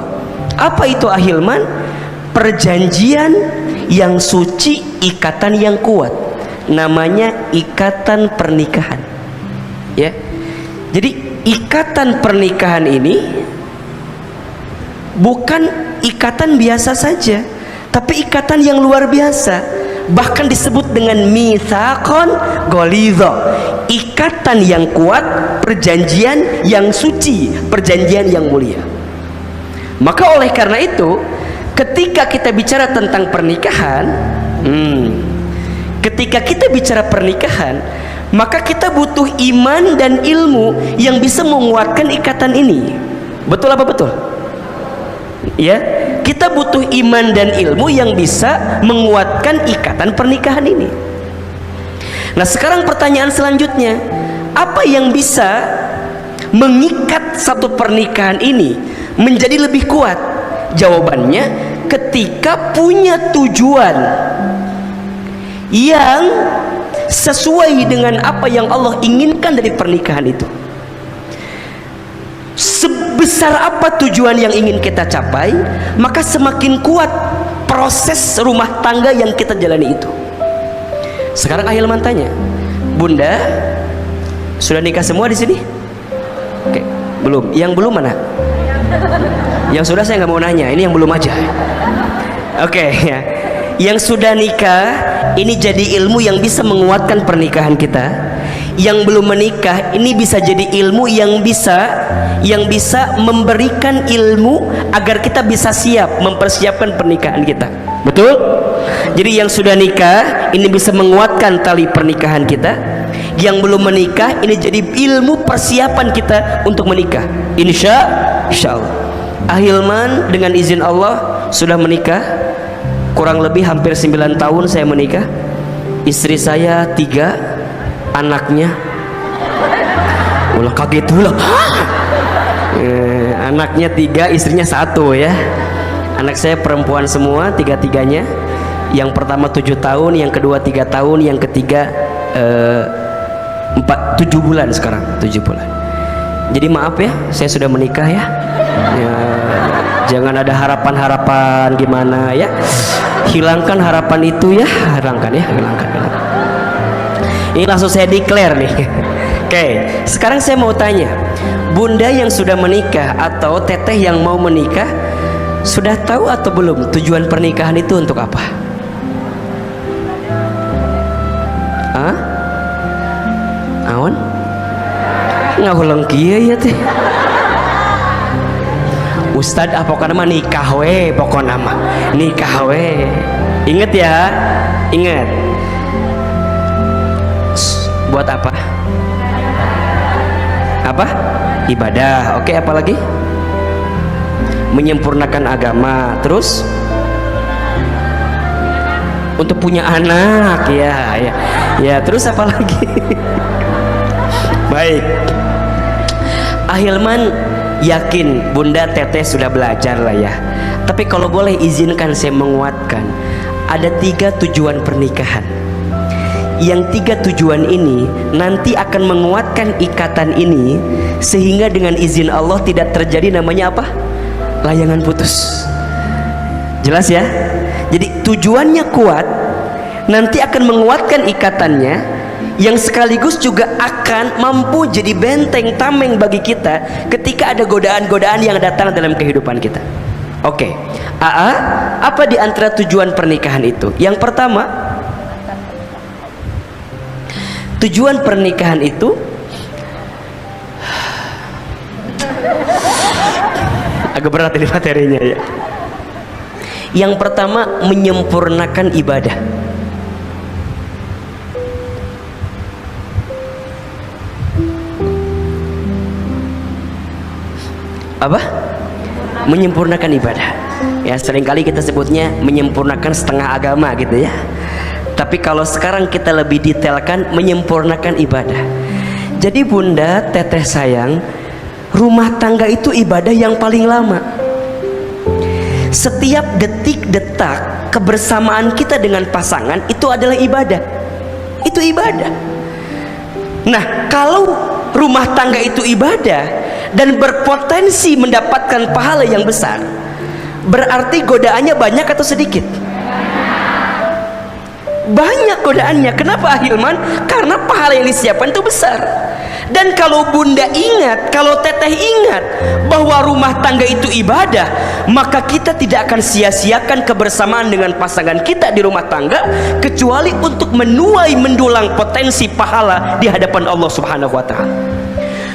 Apa itu ahilman? Perjanjian yang suci, ikatan yang kuat. Namanya ikatan pernikahan. Ya. Jadi ikatan pernikahan ini bukan ikatan biasa saja, tapi ikatan yang luar biasa, bahkan disebut dengan mitsaqan ghalidha, ikatan yang kuat, perjanjian yang suci, perjanjian yang mulia. Maka oleh karena itu, ketika kita bicara tentang pernikahan, ketika kita bicara pernikahan, maka kita butuh iman dan ilmu yang bisa menguatkan ikatan ini. Betul apa betul? Ya, kita butuh iman dan ilmu yang bisa menguatkan ikatan pernikahan ini. Nah, sekarang pertanyaan selanjutnya, apa yang bisa mengikat satu pernikahan ini menjadi lebih kuat? Jawabannya, ketika punya tujuan yang sesuai dengan apa yang Allah inginkan dari pernikahan itu. Sebesar apa tujuan yang ingin kita capai, maka semakin kuat proses rumah tangga yang kita jalani itu. Sekarang ahilman tanya, Bunda sudah nikah semua di sini? Oke, belum. Yang belum mana? Yang sudah saya nggak mau nanya, ini yang belum aja. Oke, ya. Yang sudah nikah, ini jadi ilmu yang bisa menguatkan pernikahan kita. Yang belum menikah, ini bisa jadi ilmu yang bisa memberikan ilmu agar kita bisa siap mempersiapkan pernikahan kita. Betul? Jadi yang sudah nikah ini bisa menguatkan tali pernikahan kita. Yang belum menikah ini jadi ilmu persiapan kita untuk menikah. Insya Allah. Ahilman dengan izin Allah sudah menikah. Kurang lebih hampir 9 tahun saya menikah. Istri saya 3, anaknya ulah kaget ulah. Anaknya 3, istrinya 1 ya. Anak saya perempuan semua, 3-tiganya. Yang pertama 7 tahun, yang kedua 3 tahun, yang ketiga 7 bulan sekarang, 7 bulan. Jadi maaf ya, saya sudah menikah ya. Jangan ada harapan-harapan gimana ya. Hilangkan harapan itu ya, hilangkan. Ini langsung saya declare nih. Oke, sekarang saya mau tanya, Bunda yang sudah menikah atau teteh yang mau menikah, sudah tahu atau belum tujuan pernikahan itu untuk apa? Awan? Ngahulang kia ya teh. Ustad apa pokoknya mah nikah we, pokoknya mah nikah we. Ingat ya, ingat. Buat apa? Apa? Ibadah. Oke, apa lagi? Menyempurnakan agama. Terus untuk punya anak ya. Terus apa lagi? Baik. Ahilman yakin Bunda Teteh sudah belajar lah ya. Tapi kalau boleh izinkan saya menguatkan, ada 3 tujuan pernikahan. Yang 3 tujuan ini nanti akan menguatkan ikatan ini, sehingga dengan izin Allah tidak terjadi namanya apa? Layangan putus. Jelas ya? Jadi tujuannya kuat, nanti akan menguatkan ikatannya, yang sekaligus juga akan mampu jadi benteng tameng bagi kita ketika ada godaan-godaan yang datang dalam kehidupan kita. Oke. AA, apa di antara tujuan pernikahan itu? Yang pertama, tujuan pernikahan itu agak berat ini materinya ya. Yang pertama, menyempurnakan ibadah. Apa? Menyempurnakan ibadah. Ya, seringkali kita sebutnya menyempurnakan setengah agama gitu ya. Tapi kalau sekarang kita lebih detailkan, menyempurnakan ibadah. Jadi bunda, teteh sayang, rumah tangga itu ibadah yang paling lama. Setiap detik-detak kebersamaan kita dengan pasangan itu adalah ibadah. Itu ibadah. Nah, kalau rumah tangga itu ibadah dan berpotensi mendapatkan pahala yang besar, berarti godaannya banyak atau sedikit? Banyak godaannya. Kenapa Ahilman? Karena pahala yang disiapkan itu besar. Dan kalau bunda ingat, kalau teteh ingat bahwa rumah tangga itu ibadah, maka kita tidak akan sia-siakan kebersamaan dengan pasangan kita di rumah tangga, kecuali untuk menuai mendulang potensi pahala di hadapan Allah Subhanahu wa Ta'ala.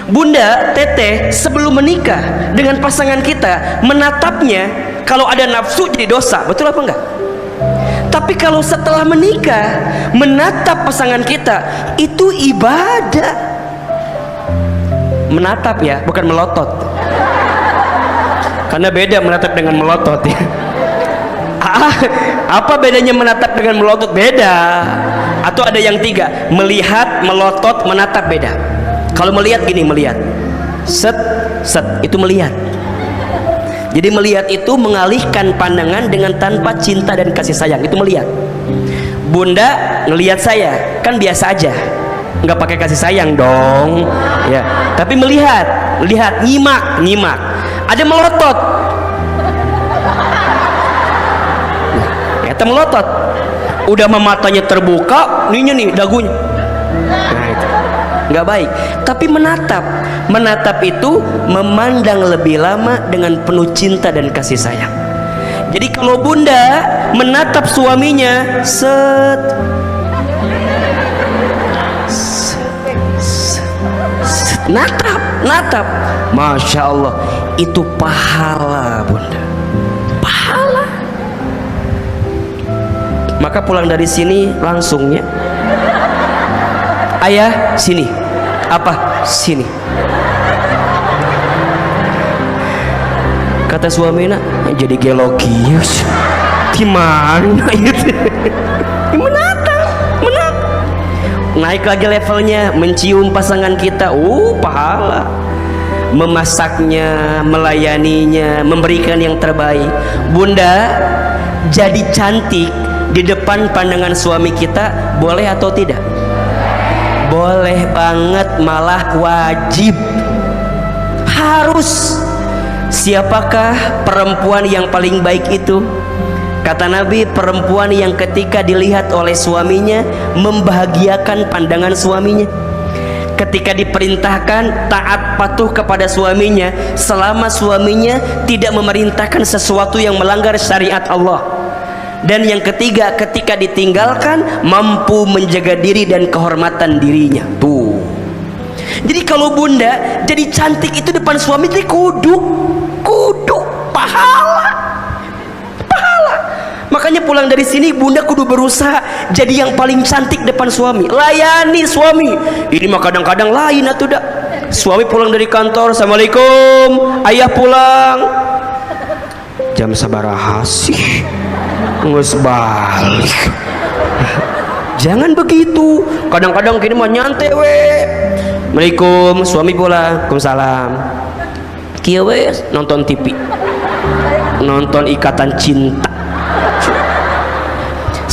Bunda, teteh, sebelum menikah dengan pasangan kita, menatapnya kalau ada nafsu jadi dosa, betul apa enggak? Tapi kalau setelah menikah, menatap pasangan kita itu ibadah. Menatap ya, bukan melotot. Karena beda menatap dengan melotot ya. Apa bedanya menatap dengan melotot? Beda. Atau ada yang tiga, melihat, melotot, menatap, beda. Kalau melihat gini, melihat set itu melihat. Jadi melihat itu mengalihkan pandangan dengan tanpa cinta dan kasih sayang, itu melihat. Bunda ngelihat saya kan biasa aja, nggak pakai kasih sayang dong ya, tapi melihat, nyimak. Ada melotot, nah, ya melotot, udah matanya terbuka, nih dagunya, nah itu nggak baik. Tapi menatap itu memandang lebih lama dengan penuh cinta dan kasih sayang. Jadi kalau bunda menatap suaminya, natap, masya Allah, itu pahala bunda, pahala. Maka pulang dari sini langsungnya, ayah sini, apa sini, kata suaminya, jadi gelogius gimana itu. menatap naik lagi levelnya, mencium pasangan kita, pahala. Memasaknya, melayaninya, memberikan yang terbaik. Bunda, jadi cantik di depan pandangan suami kita boleh atau tidak? Boleh banget, malah wajib, harus. Siapakah perempuan yang paling baik itu? Kata Nabi, perempuan yang ketika dilihat oleh suaminya membahagiakan pandangan suaminya. Ketika diperintahkan taat patuh kepada suaminya selama suaminya tidak memerintahkan sesuatu yang melanggar syariat Allah. Dan yang ketiga, ketika ditinggalkan mampu menjaga diri dan kehormatan dirinya. Tuh. Jadi kalau bunda jadi cantik itu depan suami, itu kudu pahala. Makanya pulang dari sini bunda kudu berusaha jadi yang paling cantik depan suami. Layani suami. Ini mah kadang-kadang lain atuh dah. Suami pulang dari kantor, assalamualaikum, ayah pulang. Jam sabaraha sih? Nges balik. Jangan begitu. Kadang-kadang kini mah nyantai we. Assalamualaikum, suami pulang. Waalaikumsalam. Kieu we nonton TV. Nonton Ikatan Cinta.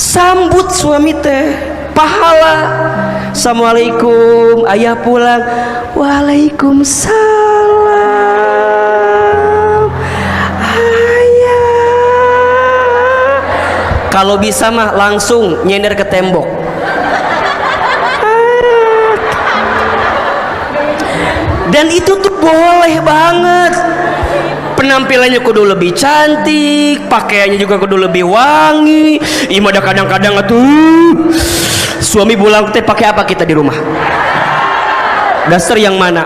Sambut suami teh, pahala. Assalamualaikum, ayah pulang. Waalaikumsalam, ayah. Kalau bisa mah langsung nyender ke tembok. Dan itu tuh boleh banget. penampilannya kudu lebih cantik, pakaiannya juga kudu lebih wangi. Imadah kadang-kadang atuh suami pulang teh pakai apa kita di rumah? Daster yang mana?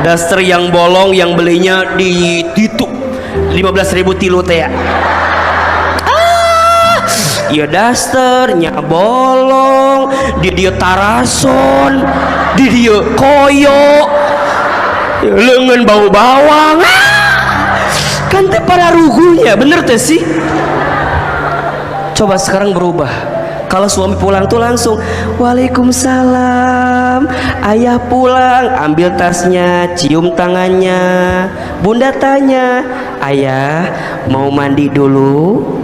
Daster yang bolong yang belinya di Titu 15.000 tilu teh ya. Iya dasternya bolong, di dia tarason, di dia koyo, lengan bau bawang, kan teh pada rugunya, bener teh sih. Coba sekarang berubah. Kalau suami pulang tuh langsung Waalaikumsalam, ayah pulang, ambil tasnya, cium tangannya. Bunda tanya, ayah mau mandi dulu,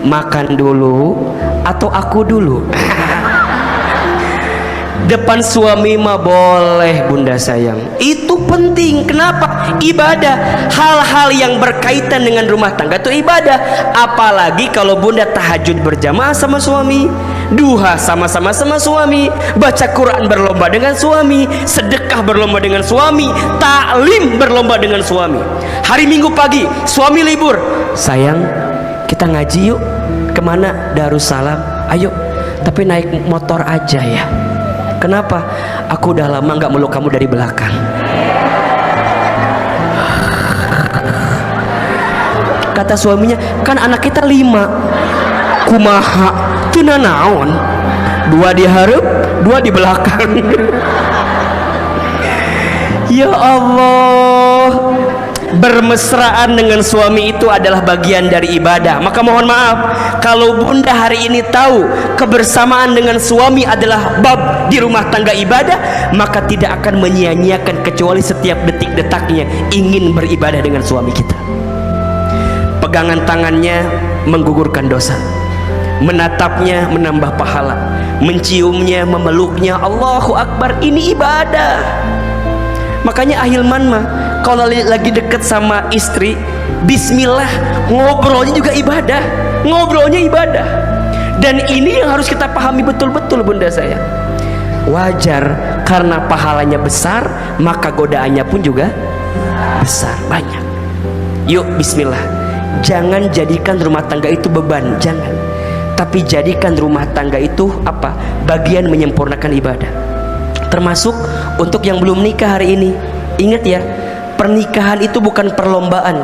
makan dulu, atau aku dulu? Depan suami mah boleh bunda sayang, itu penting. Kenapa? Ibadah. Hal-hal yang berkaitan dengan rumah tangga itu ibadah. Apalagi kalau bunda tahajud berjamaah sama suami, duha sama-sama sama suami, baca Quran berlomba dengan suami, sedekah berlomba dengan suami, taklim berlomba dengan suami. Hari Minggu pagi suami libur, sayang kita ngaji yuk. Kemana? Darussalam. Ayo, tapi naik motor aja ya. Kenapa? Aku udah lama gak meluk kamu dari belakang. Kata suaminya, kan anak kita 5. Kumaha teu naon, 2 di hareup 2 di belakang. Ya Allah, bermesraan dengan suami itu adalah bagian dari ibadah. Maka mohon maaf kalau bunda hari ini tahu kebersamaan dengan suami adalah bab di rumah tangga ibadah, maka tidak akan menyia-nyiakan kecuali setiap detik-detaknya ingin beribadah dengan suami kita. Pegangan tangannya menggugurkan dosa, menatapnya menambah pahala, menciumnya, memeluknya, Allahu Akbar, ini ibadah. Makanya ahilman mah kalau lagi deket sama istri, bismillah, ngobrolnya juga ibadah. Ngobrolnya ibadah. Dan ini yang harus kita pahami betul-betul bunda saya. Wajar, karena pahalanya besar, maka godaannya pun juga besar, banyak. Yuk bismillah, jangan jadikan rumah tangga itu beban, jangan. Tapi jadikan rumah tangga itu apa? Bagian menyempurnakan ibadah. Termasuk untuk yang belum nikah hari ini, ingat ya, pernikahan itu bukan perlombaan,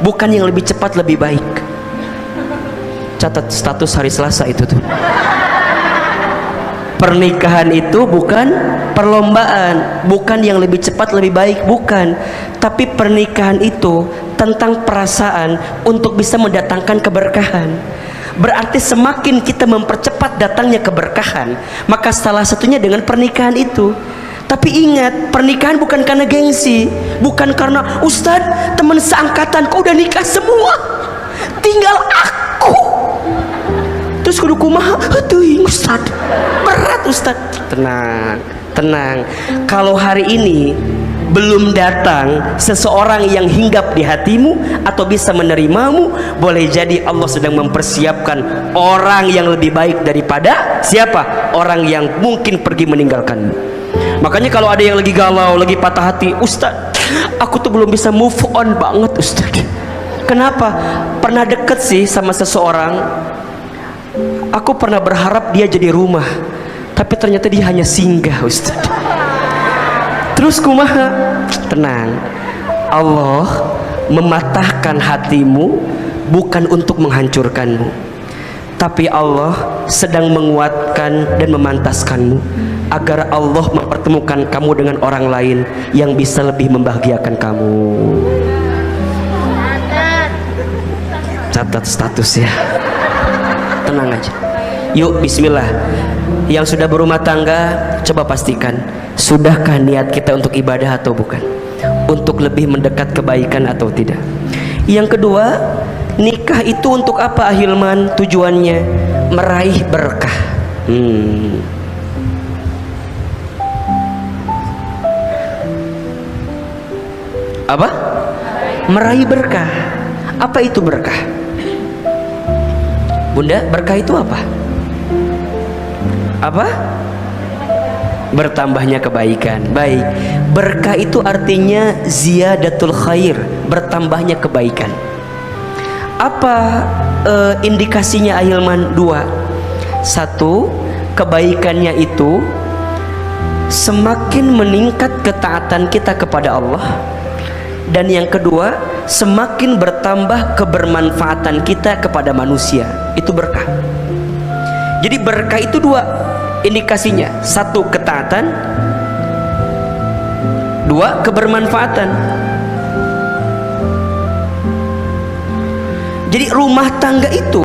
bukan yang lebih cepat lebih baik. Catat status hari Selasa itu tuh. Pernikahan itu bukan perlombaan, bukan yang lebih cepat lebih baik, bukan. Tapi pernikahan itu tentang perasaan untuk bisa mendatangkan keberkahan. Berarti semakin kita mempercepat datangnya keberkahan, maka salah satunya dengan pernikahan itu. Tapi ingat, pernikahan bukan karena gengsi, bukan karena Ustadz teman seangkatanku udah nikah semua, tinggal aku. Terus kudu kumaha? Heuting Ustadz, berat Ustadz. Tenang, tenang. Kalau hari ini belum datang seseorang yang hinggap di hatimu atau bisa menerimamu, boleh jadi Allah sedang mempersiapkan orang yang lebih baik daripada siapa? Orang yang mungkin pergi meninggalkanmu. Makanya kalau ada yang lagi galau, lagi patah hati, Ustadz, aku tuh belum bisa move on banget Ustadz. Kenapa? Pernah deket sih sama seseorang, aku pernah berharap dia jadi rumah, tapi ternyata dia hanya singgah Ustadz. Terus kumaha? Tenang, Allah mematahkan hatimu bukan untuk menghancurkanmu, tapi Allah sedang menguatkan dan memantaskanmu agar Allah mempertemukan kamu dengan orang lain yang bisa lebih membahagiakan kamu. Catat status ya. Tenang aja. Yuk bismillah. Yang sudah berumah tangga, coba pastikan, sudahkah niat kita untuk ibadah atau bukan, untuk lebih mendekat kebaikan atau tidak. Yang kedua, nikah itu untuk apa ahilman? Tujuannya meraih berkah. Apa? Meraih berkah. Apa itu berkah? Bunda, berkah itu apa? Apa? Bertambahnya kebaikan. Baik, Berkah itu artinya ziyadatul khair, bertambahnya kebaikan. Apa indikasinya Ahilman? Dua. Satu, kebaikannya itu semakin meningkat ketaatan kita kepada Allah. Dan yang kedua, semakin bertambah kebermanfaatan kita kepada manusia. Itu berkah. Jadi berkah itu dua indikasinya. Satu, ketaatan. Dua, kebermanfaatan. Jadi rumah tangga itu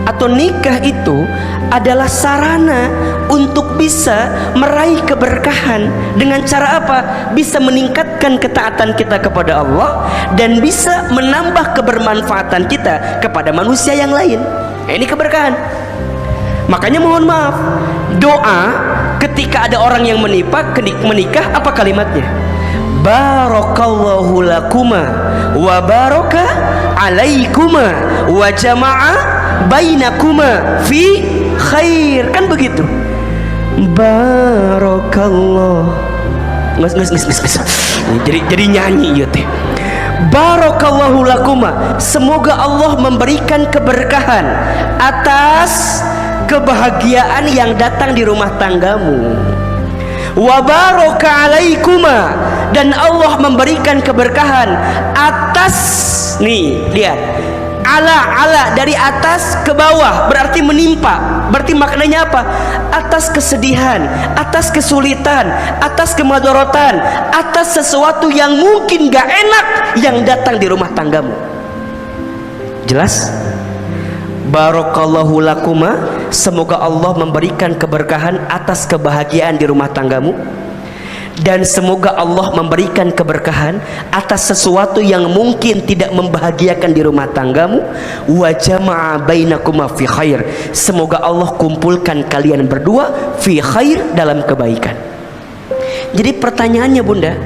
atau nikah itu adalah sarana untuk bisa meraih keberkahan. Dengan cara apa? Bisa meningkatkan ketaatan kita kepada Allah dan bisa menambah kebermanfaatan kita kepada manusia yang lain. Ini keberkahan. Makanya mohon maaf, doa ketika ada orang yang menikah, apa kalimatnya? Barakallahu lakuma wa baraka alaikuma wa jama'a bainakuma fi khair. Kan begitu. Barakallah. Nges. Jadi nyanyi ya teh. Barakallahu lakuma, semoga Allah memberikan keberkahan atas kebahagiaan yang datang di rumah tanggamu. Wa baraka alaikuma, dan Allah memberikan keberkahan atas, nih lihat, ala dari atas ke bawah berarti menimpa. Berarti maknanya apa? Atas kesedihan, atas kesulitan, atas kemadharatan, atas sesuatu yang mungkin gak enak yang datang di rumah tanggamu. Jelas? Barakallahu lakuma, semoga Allah memberikan keberkahan atas kebahagiaan di rumah tanggamu, dan semoga Allah memberikan keberkahan atas sesuatu yang mungkin tidak membahagiakan di rumah tanggamu. Wa jama'a bainakuma fi khair, semoga Allah kumpulkan kalian berdua fi khair, dalam kebaikan. Jadi pertanyaannya Bunda,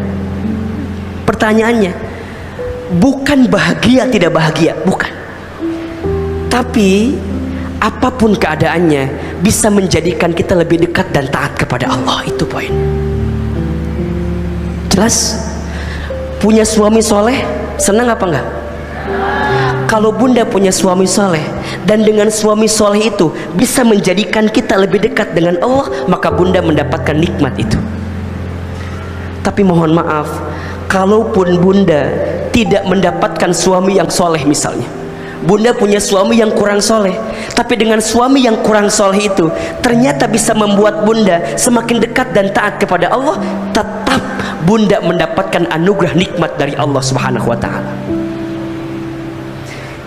pertanyaannya bukan bahagia tidak bahagia, bukan. Tapi apapun keadaannya bisa menjadikan kita lebih dekat dan taat kepada Allah. Itu poin. Jelas? Punya suami soleh senang apa enggak? Kalau Bunda punya suami soleh dan dengan suami soleh itu bisa menjadikan kita lebih dekat dengan Allah, maka Bunda mendapatkan nikmat itu. Tapi mohon maaf, kalaupun Bunda tidak mendapatkan suami yang soleh, misalnya Bunda punya suami yang kurang soleh, tapi dengan suami yang kurang soleh itu ternyata bisa membuat Bunda semakin dekat dan taat kepada Allah, tetap Bunda mendapatkan anugerah nikmat dari Allah Subhanahu wa Ta'ala.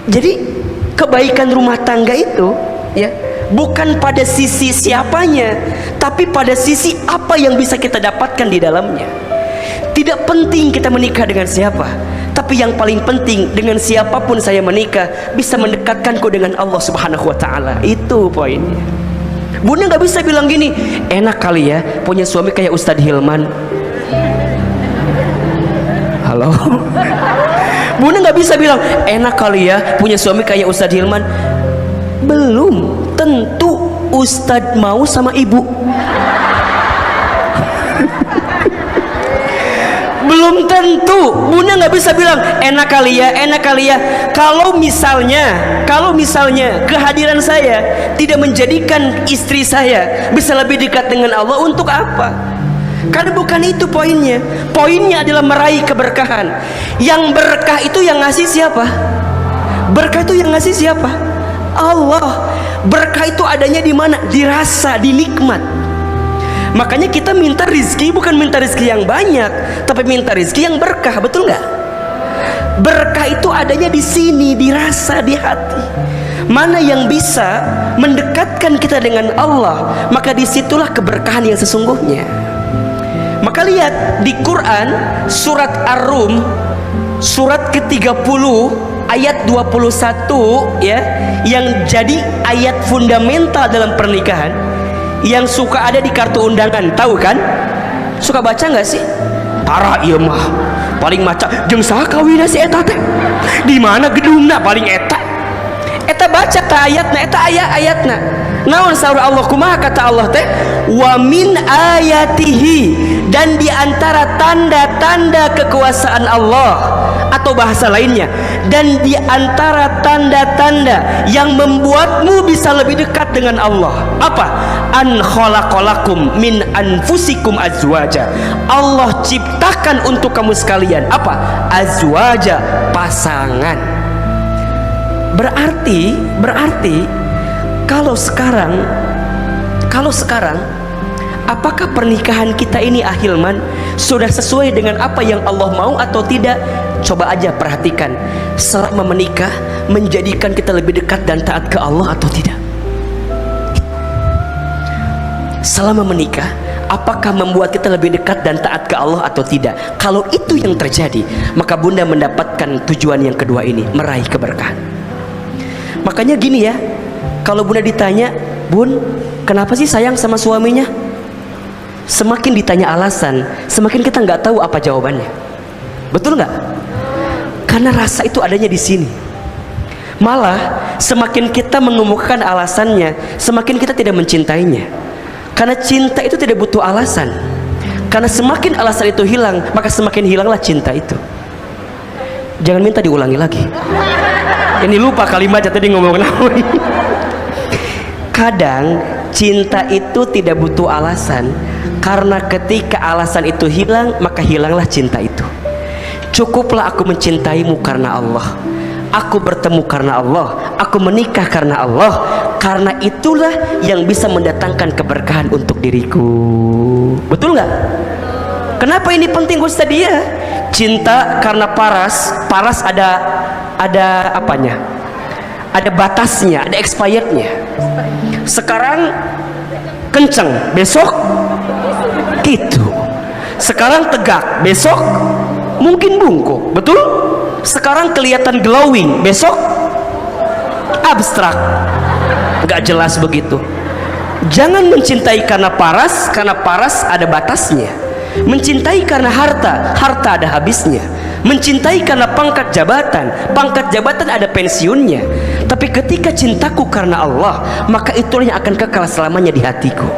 Jadi kebaikan rumah tangga itu ya bukan pada sisi siapanya, tapi pada sisi apa yang bisa kita dapatkan di dalamnya. Tidak penting kita menikah dengan siapa, tapi yang paling penting dengan siapapun saya menikah bisa mendekatkanku dengan Allah Subhanahu wa Ta'ala. Itu poinnya. Bunda nggak bisa bilang gini, enak kali ya punya suami kayak Ustadz Hilman. Halo. Bunda nggak bisa bilang enak kali ya punya suami kayak Ustadz Hilman. Belum tentu Ustadz mau sama ibu. Belum tentu. Bunda nggak bisa bilang enak kali ya, enak kali ya. Kalau misalnya kehadiran saya tidak menjadikan istri saya bisa lebih dekat dengan Allah, untuk apa? Karena bukan itu poinnya. Poinnya adalah meraih keberkahan. Yang berkah itu yang ngasih siapa? Berkah itu yang ngasih siapa? Allah. Berkah itu adanya di mana? Dirasa, di nikmat. Makanya kita minta rizki bukan minta rizki yang banyak, tapi minta rizki yang berkah, betul nggak? Berkah itu adanya di sini, dirasa di hati. Mana yang bisa mendekatkan kita dengan Allah, maka disitulah keberkahan yang sesungguhnya. Maka lihat di Quran surat Ar-Rum surat ke-30 ayat 21 ya, yang jadi ayat fundamental dalam pernikahan, yang suka ada di kartu undangan, tahu kan? Suka baca nggak sih? Parah iya mah, paling maca jeung saha kawina si eta teh, di mana gedungna paling eta baca ta ayatna, eta ayatna. Naon saur Allah kumaha kata Allah teh? Wa min ayatihi, dan diantara tanda-tanda kekuasaan Allah, atau bahasa lainnya, dan diantara tanda-tanda yang membuatmu bisa lebih dekat dengan Allah apa? An khalaqalakum min anfusikum azwaja. Allah ciptakan untuk kamu sekalian apa? Azwaja, pasangan. Berarti kalau sekarang apakah pernikahan kita ini Ahilman sudah sesuai dengan apa yang Allah mau atau tidak? Coba aja perhatikan, selama menikah menjadikan kita lebih dekat dan taat ke Allah atau tidak? Selama menikah, apakah membuat kita lebih dekat dan taat ke Allah atau tidak? Kalau itu yang terjadi, maka Bunda mendapatkan tujuan yang kedua ini, meraih keberkahan. Makanya gini ya, kalau Bunda ditanya, Bun, kenapa sih sayang sama suaminya? Semakin ditanya alasan, semakin kita nggak tahu apa jawabannya. Betul nggak? Karena rasa itu adanya di sini. Malah semakin kita mengemukakan alasannya, semakin kita tidak mencintainya. Karena cinta itu tidak butuh alasan. Karena semakin alasan itu hilang, maka semakin hilanglah cinta itu. Jangan minta diulangi lagi. Ini lupa kalimatnya tadi ngomong apa. Kadang cinta itu tidak butuh alasan, karena ketika alasan itu hilang, maka hilanglah cinta itu. Cukuplah aku mencintaimu karena Allah, aku bertemu karena Allah, aku menikah karena Allah. Karena itulah yang bisa mendatangkan keberkahan untuk diriku. Betul nggak? Kenapa ini penting Ustaz? Dia cinta karena paras ada apanya? Ada batasnya, ada expirednya. Sekarang kenceng, besok gitu. Sekarang tegak, besok mungkin bungkuk. Betul? Sekarang kelihatan glowing, besok abstrak, nggak jelas begitu. Jangan mencintai karena paras ada batasnya. Mencintai karena harta ada habisnya. Mencintai karena pangkat jabatan ada pensiunnya. Tapi ketika cintaku karena Allah, maka itulah yang akan kekal selamanya di hatiku.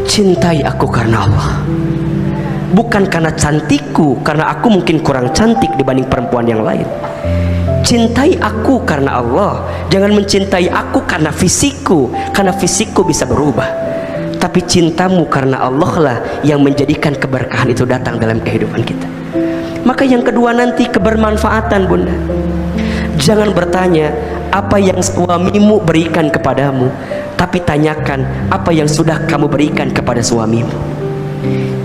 Cintai aku karena Allah, bukan karena cantikku, karena aku mungkin kurang cantik dibanding perempuan yang lain. Cintai aku karena Allah, jangan mencintai aku karena fisikku, karena fisikku bisa berubah. Tapi cintamu karena Allah lah yang menjadikan keberkahan itu datang dalam kehidupan kita. Maka yang kedua nanti kebermanfaatan, Bunda. Jangan bertanya apa yang suamimu berikan kepadamu, tapi tanyakan apa yang sudah kamu berikan kepada suamimu.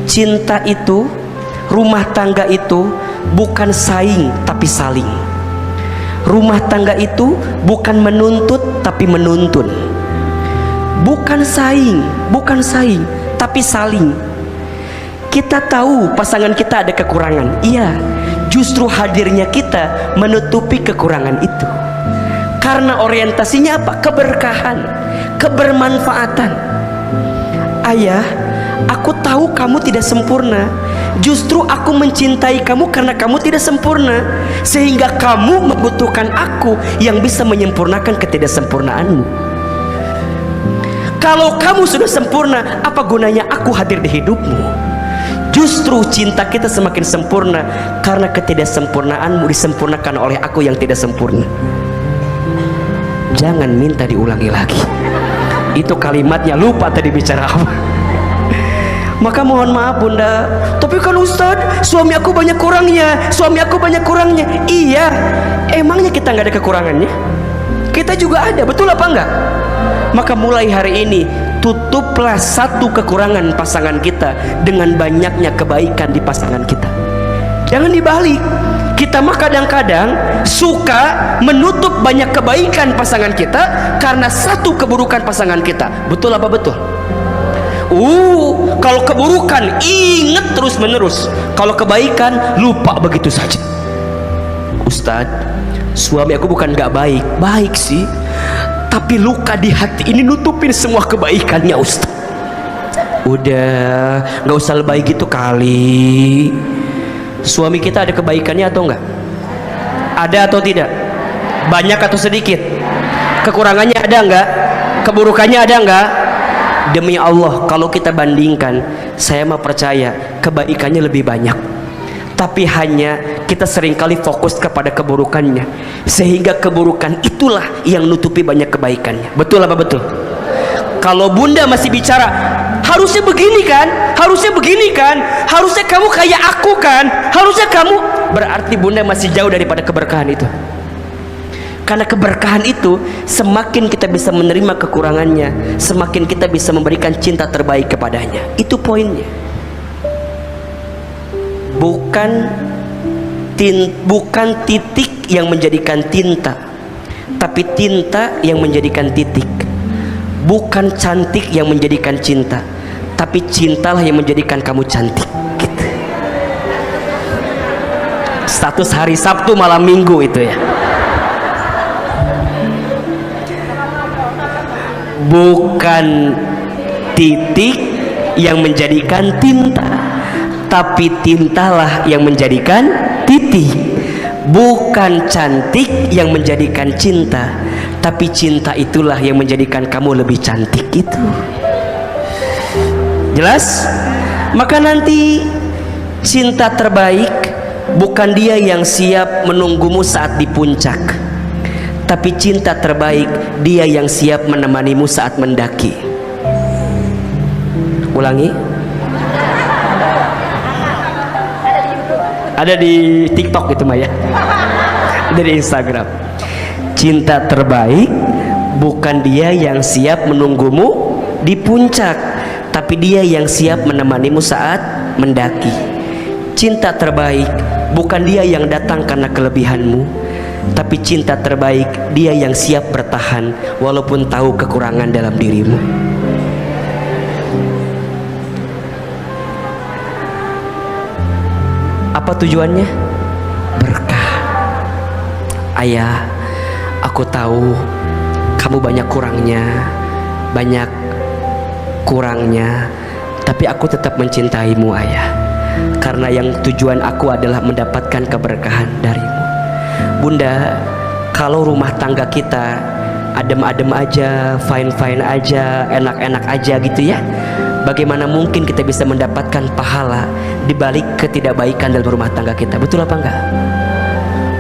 Cinta itu, rumah tangga itu bukan saing tapi saling. Rumah tangga itu bukan menuntut tapi menuntun. Bukan saing tapi saling. Kita tahu pasangan kita ada kekurangan, iya, justru hadirnya kita menutupi kekurangan itu. Karena orientasinya apa? Keberkahan, kebermanfaatan. Ayah, aku tahu kamu tidak sempurna, justru aku mencintai kamu karena kamu tidak sempurna, sehingga kamu membutuhkan aku yang bisa menyempurnakan ketidaksempurnaanmu. Kalau kamu sudah sempurna, apa gunanya aku hadir di hidupmu? Justru cinta kita semakin sempurna karena ketidaksempurnaanmu disempurnakan oleh aku yang tidak sempurna. Jangan minta diulangi lagi. Itu kalimatnya, lupa tadi bicara apa. Maka mohon maaf Bunda, tapi kan Ustadz, suami aku banyak kurangnya. Iya, emangnya kita nggak ada kekurangannya? Kita juga ada, betul apa enggak? Maka mulai hari ini tutuplah satu kekurangan pasangan kita dengan banyaknya kebaikan di pasangan kita. Jangan dibalik. Kita mah kadang-kadang suka menutup banyak kebaikan pasangan kita karena satu keburukan pasangan kita. Betul apa betul? Kalau keburukan ingat terus menerus, kalau kebaikan lupa begitu saja. Ustadz, suami aku bukan gak baik, baik sih, tapi luka di hati ini nutupin semua kebaikannya Ustaz. Udah, gak usah lebay gitu kali. Suami kita ada kebaikannya atau enggak? Ada atau tidak? Banyak atau sedikit? Kekurangannya ada enggak? Keburukannya ada enggak? Demi Allah, kalau kita bandingkan, saya mah percaya kebaikannya lebih banyak. Tapi hanya kita seringkali fokus kepada keburukannya, sehingga keburukan itulah yang nutupi banyak kebaikannya. Betul apa betul? Kalau bunda masih bicara, harusnya begini kan, harusnya begini kan, harusnya kamu kayak aku kan, harusnya kamu, berarti bunda masih jauh daripada keberkahan itu. Karena keberkahan itu, semakin kita bisa menerima kekurangannya, semakin kita bisa memberikan cinta terbaik kepadanya. Itu poinnya. Bukan titik yang menjadikan tinta, tapi tinta yang menjadikan titik. Bukan cantik yang menjadikan cinta, tapi cintalah yang menjadikan kamu cantik gitu. Status hari Sabtu malam Minggu itu ya. Bukan titik yang menjadikan tinta, tapi tintalah yang menjadikan titik. Bukan cantik yang menjadikan cinta, tapi cinta itulah yang menjadikan kamu lebih cantik. Itu jelas? Maka nanti cinta terbaik bukan dia yang siap menunggumu saat di puncak, tapi cinta terbaik dia yang siap menemanimu saat mendaki. Ulangi. Ada di TikTok itu Maya, ada di Instagram. Cinta terbaik bukan dia yang siap menunggumu di puncak, tapi dia yang siap menemanimu saat mendaki. Cinta terbaik bukan dia yang datang karena kelebihanmu, tapi cinta terbaik dia yang siap bertahan walaupun tahu kekurangan dalam dirimu. Apa tujuannya? Berkah. Ayah, aku tahu kamu banyak kurangnya, tapi aku tetap mencintaimu ayah, karena yang tujuan aku adalah mendapatkan keberkahan darimu. Bunda, kalau rumah tangga kita adem-adem aja, fine-fine aja, enak-enak aja gitu ya, bagaimana mungkin kita bisa mendapatkan pahala dibalik ketidakbaikan dalam rumah tangga kita? Betul apa enggak?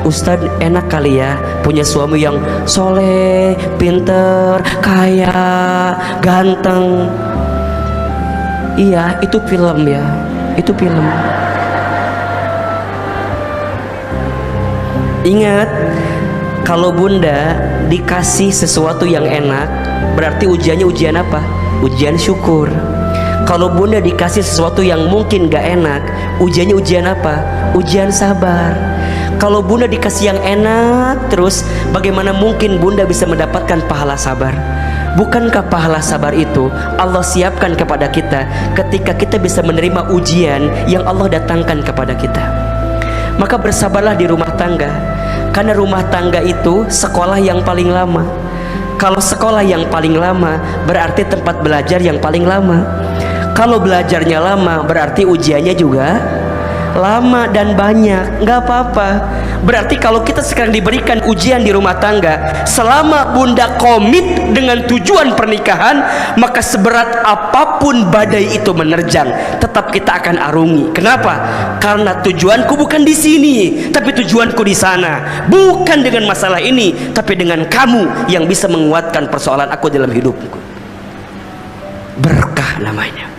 Ustadz, enak kali ya punya suami yang soleh, pinter, kaya, ganteng. Iya, itu film ya, itu film. Ingat, kalau bunda dikasih sesuatu yang enak, berarti ujiannya ujian apa? Ujian syukur. Kalau bunda dikasih sesuatu yang mungkin gak enak, ujiannya ujian apa? Ujian sabar. Kalau bunda dikasih yang enak terus, bagaimana mungkin bunda bisa mendapatkan pahala sabar? Bukankah pahala sabar itu Allah siapkan kepada kita ketika kita bisa menerima ujian yang Allah datangkan kepada kita? Maka bersabarlah di rumah tangga, karena rumah tangga itu sekolah yang paling lama. Kalau sekolah yang paling lama, berarti tempat belajar yang paling lama. Kalau belajarnya lama, berarti ujiannya juga lama dan banyak. Nggak apa-apa. Berarti kalau kita sekarang diberikan ujian di rumah tangga, selama bunda komit dengan tujuan pernikahan, maka seberat apapun badai itu menerjang, tetap kita akan arungi. Kenapa? Karena tujuanku bukan di sini, tapi tujuanku di sana. Bukan dengan masalah ini, tapi dengan kamu yang bisa menguatkan persoalan aku dalam hidupku. Berkah namanya.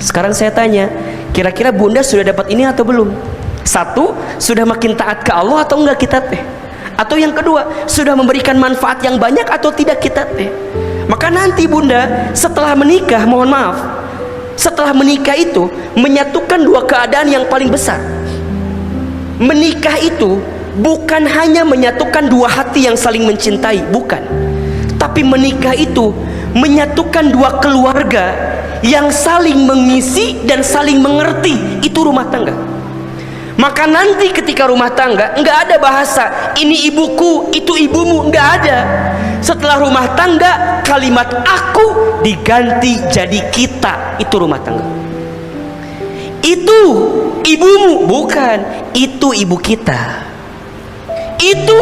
Sekarang saya tanya, kira-kira bunda sudah dapat ini atau belum? Satu, sudah makin taat ke Allah atau enggak kita teh? Atau yang kedua, sudah memberikan manfaat yang banyak atau tidak kita teh? Maka nanti bunda setelah menikah, mohon maaf, setelah menikah itu menyatukan dua keadaan yang paling besar. Menikah itu bukan hanya menyatukan dua hati yang saling mencintai, bukan. Tapi menikah itu menyatukan dua keluarga yang saling mengisi dan saling mengerti. Itu rumah tangga. Maka nanti ketika rumah tangga nggak ada bahasa ini ibuku, itu ibumu, nggak ada. Setelah rumah tangga, kalimat aku diganti jadi kita. Itu rumah tangga. Itu ibumu, bukan. Itu ibu kita. Itu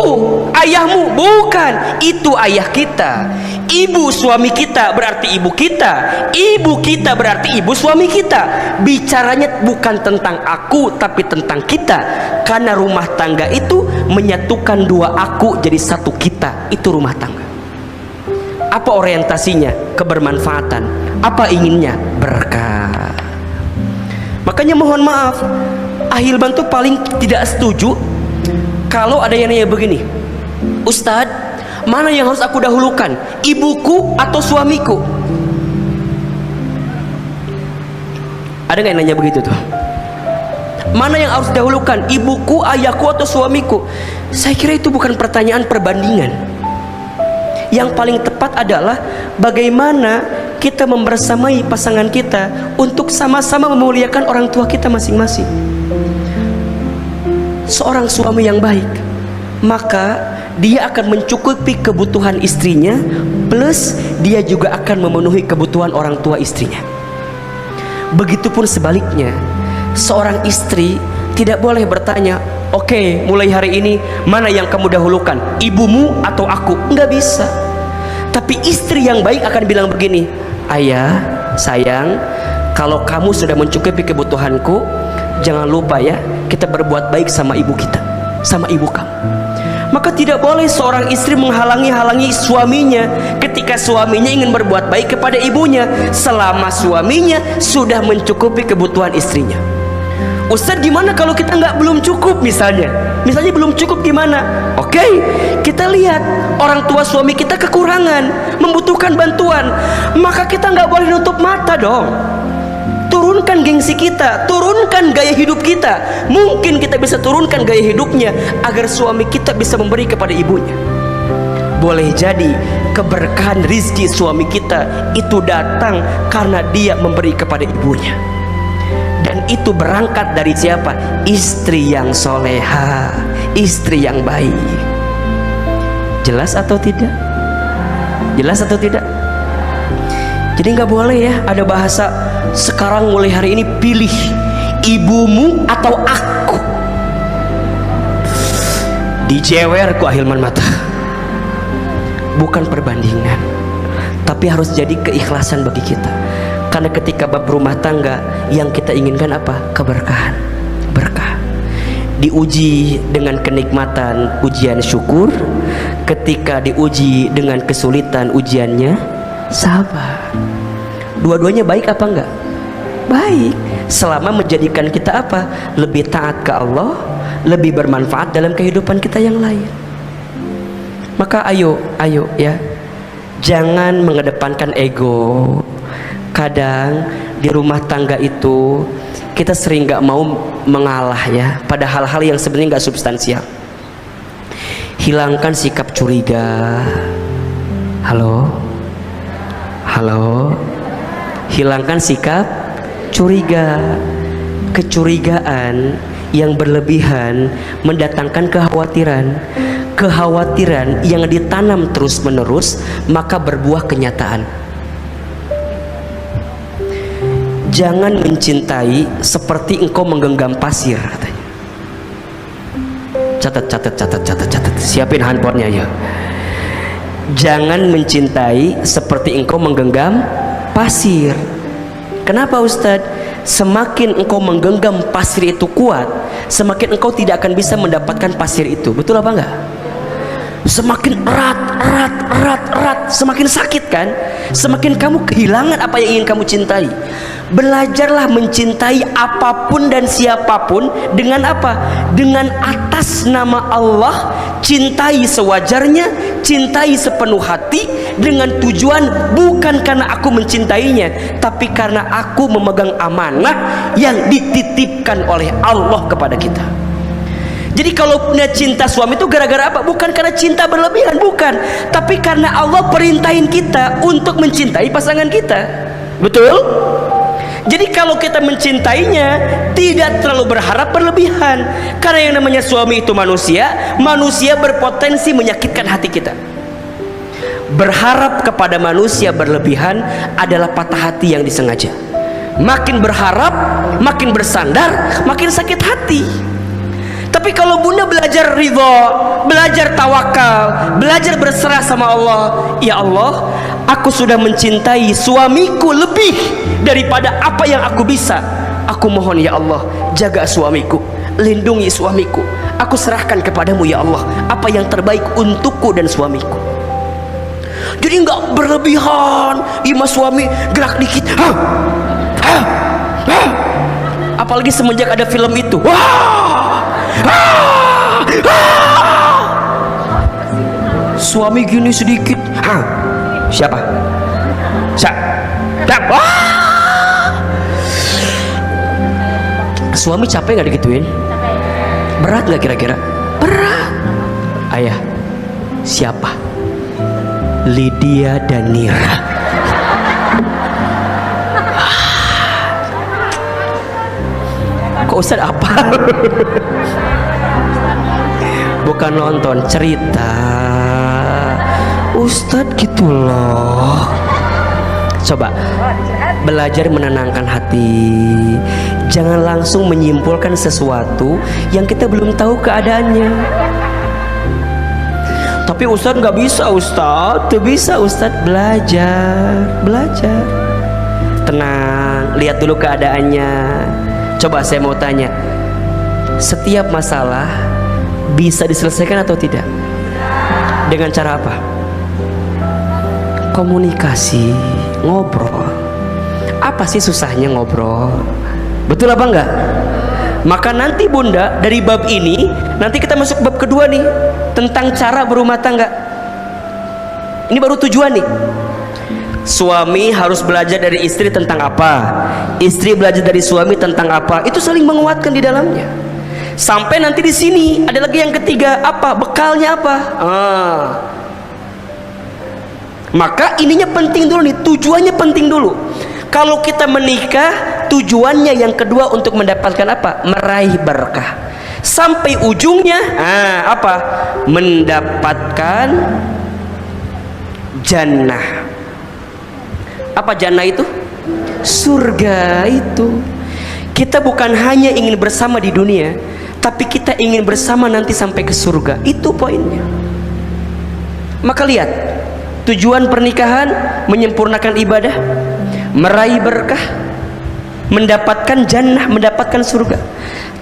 ayahmu, bukan. Itu ayah kita. Ibu suami kita berarti ibu kita, ibu kita berarti ibu suami kita. Bicaranya bukan tentang aku tapi tentang kita, karena rumah tangga itu menyatukan dua aku jadi satu kita. Itu rumah tangga. Apa orientasinya? Kebermanfaatan. Apa inginnya? Berkah. Makanya mohon maaf, Ahilman tuh paling tidak setuju kalau ada yang nanya begini, Ustadz, mana yang harus aku dahulukan, ibuku atau suamiku? Ada nggak yang nanya begitu tuh? Mana yang harus dahulukan, ibuku, ayahku atau suamiku? Saya kira itu bukan pertanyaan perbandingan. Yang paling tepat adalah bagaimana kita membersamai pasangan kita untuk sama-sama memuliakan orang tua kita masing-masing. Seorang suami yang baik, maka dia akan mencukupi kebutuhan istrinya, plus dia juga akan memenuhi kebutuhan orang tua istrinya. Begitupun sebaliknya, seorang istri tidak boleh bertanya, oke, mulai hari ini mana yang kamu dahulukan, ibumu atau aku? Nggak bisa. Tapi istri yang baik akan bilang begini, ayah, sayang, kalau kamu sudah mencukupi kebutuhanku, jangan lupa ya, kita berbuat baik sama ibu kita, sama ibu kamu. Maka tidak boleh seorang istri menghalangi suaminya ketika suaminya ingin berbuat baik kepada ibunya, selama suaminya sudah mencukupi kebutuhan istrinya. Ustaz, gimana kalau kita belum cukup misalnya belum cukup gimana? Oke, kita lihat orang tua suami kita kekurangan, membutuhkan bantuan, maka kita nggak boleh nutup mata dong. Turunkan gengsi kita, turunkan gaya hidup kita. Mungkin kita bisa turunkan gaya hidupnya agar suami kita bisa memberi kepada ibunya. Boleh jadi keberkahan rizki suami kita itu datang karena dia memberi kepada ibunya. Dan itu berangkat dari siapa? Istri yang soleha, istri yang baik. Jelas atau tidak? Jelas atau tidak? Jadi nggak boleh ya ada bahasa sekarang mulai hari ini pilih ibumu atau aku. Dijewer ku Ahilman mata. Bukan perbandingan, tapi harus jadi keikhlasan bagi kita. Karena ketika bab rumah tangga yang kita inginkan apa? Keberkahan, berkah. Diuji dengan kenikmatan, ujian syukur. Ketika diuji dengan kesulitan, ujiannya sabar. Dua-duanya baik apa enggak? Baik, selama menjadikan kita apa? Lebih taat ke Allah, lebih bermanfaat dalam kehidupan kita yang lain. Maka ayo ya, jangan mengedepankan ego. Kadang di rumah tangga itu kita sering nggak mau mengalah ya pada hal-hal yang sebenarnya nggak substansial. Hilangkan sikap curiga. Halo, hilangkan sikap curiga. Kecurigaan yang berlebihan mendatangkan kekhawatiran. Kekhawatiran yang ditanam terus menerus maka berbuah kenyataan. Jangan mencintai seperti engkau menggenggam pasir, katanya. Catat. Siapin handphonenya ya. Jangan mencintai seperti engkau menggenggam pasir. Kenapa Ustadz? Semakin engkau menggenggam pasir itu kuat, semakin engkau tidak akan bisa mendapatkan pasir itu. Betul apa enggak? Semakin erat, semakin sakit kan? Semakin kamu kehilangan apa yang ingin kamu cintai. Belajarlah mencintai apapun dan siapapun dengan apa? Dengan atas nama Allah. Cintai sewajarnya, cintai sepenuh hati, dengan tujuan bukan karena aku mencintainya, tapi karena aku memegang amanah yang dititipkan oleh Allah kepada kita. Jadi kalau punya cinta suami itu gara-gara apa? Bukan karena cinta berlebihan, bukan, tapi karena Allah perintahin kita untuk mencintai pasangan kita. Betul? Jadi kalau kita mencintainya tidak terlalu berharap berlebihan. Karena yang namanya suami itu manusia, manusia berpotensi menyakitkan hati kita. Berharap kepada manusia berlebihan adalah patah hati yang disengaja. Makin berharap, makin bersandar, makin sakit hati. Tapi kalau bunda belajar ridho, belajar tawakal, belajar berserah sama Allah, ya Allah, aku sudah mencintai suamiku lebih daripada apa yang aku bisa. Aku mohon ya Allah, jaga suamiku, lindungi suamiku. Aku serahkan kepadamu ya Allah, apa yang terbaik untukku dan suamiku. Jadi nggak berlebihan. Ima suami gerak dikit, apalagi semenjak ada film itu, suami gini sedikit, siapa? Suami capek nggak digituin? Berat nggak kira-kira? Berat. Ayah, siapa? Lydia Danira. Kok Ustaz apa? Bukan nonton, cerita. Ustadz gitu loh. Coba belajar menenangkan hati. Jangan langsung menyimpulkan sesuatu yang kita belum tahu keadaannya. Tapi Ustadz nggak bisa, Ustadz. Tuh bisa Ustadz, belajar. Tenang, lihat dulu keadaannya. Coba saya mau tanya, setiap masalah bisa diselesaikan atau tidak? Dengan cara apa? Komunikasi, ngobrol. Apa sih susahnya ngobrol? Betul apa enggak? Maka nanti bunda, dari bab ini nanti kita masuk bab kedua nih, tentang cara berumah tangga. Ini baru tujuan nih. Suami harus belajar dari istri tentang apa, istri belajar dari suami tentang apa. Itu saling menguatkan di dalamnya. Sampai nanti di sini ada lagi yang ketiga, apa bekalnya apa? Maka ininya penting dulu nih, tujuannya penting dulu. Kalau kita menikah, tujuannya yang kedua untuk mendapatkan apa? Meraih berkah. Sampai ujungnya apa? Mendapatkan jannah. Apa jannah itu? Surga itu. Kita bukan hanya ingin bersama di dunia, tapi kita ingin bersama nanti sampai ke surga. Itu poinnya. Maka lihat, tujuan pernikahan menyempurnakan ibadah, meraih berkah, mendapatkan jannah, mendapatkan surga.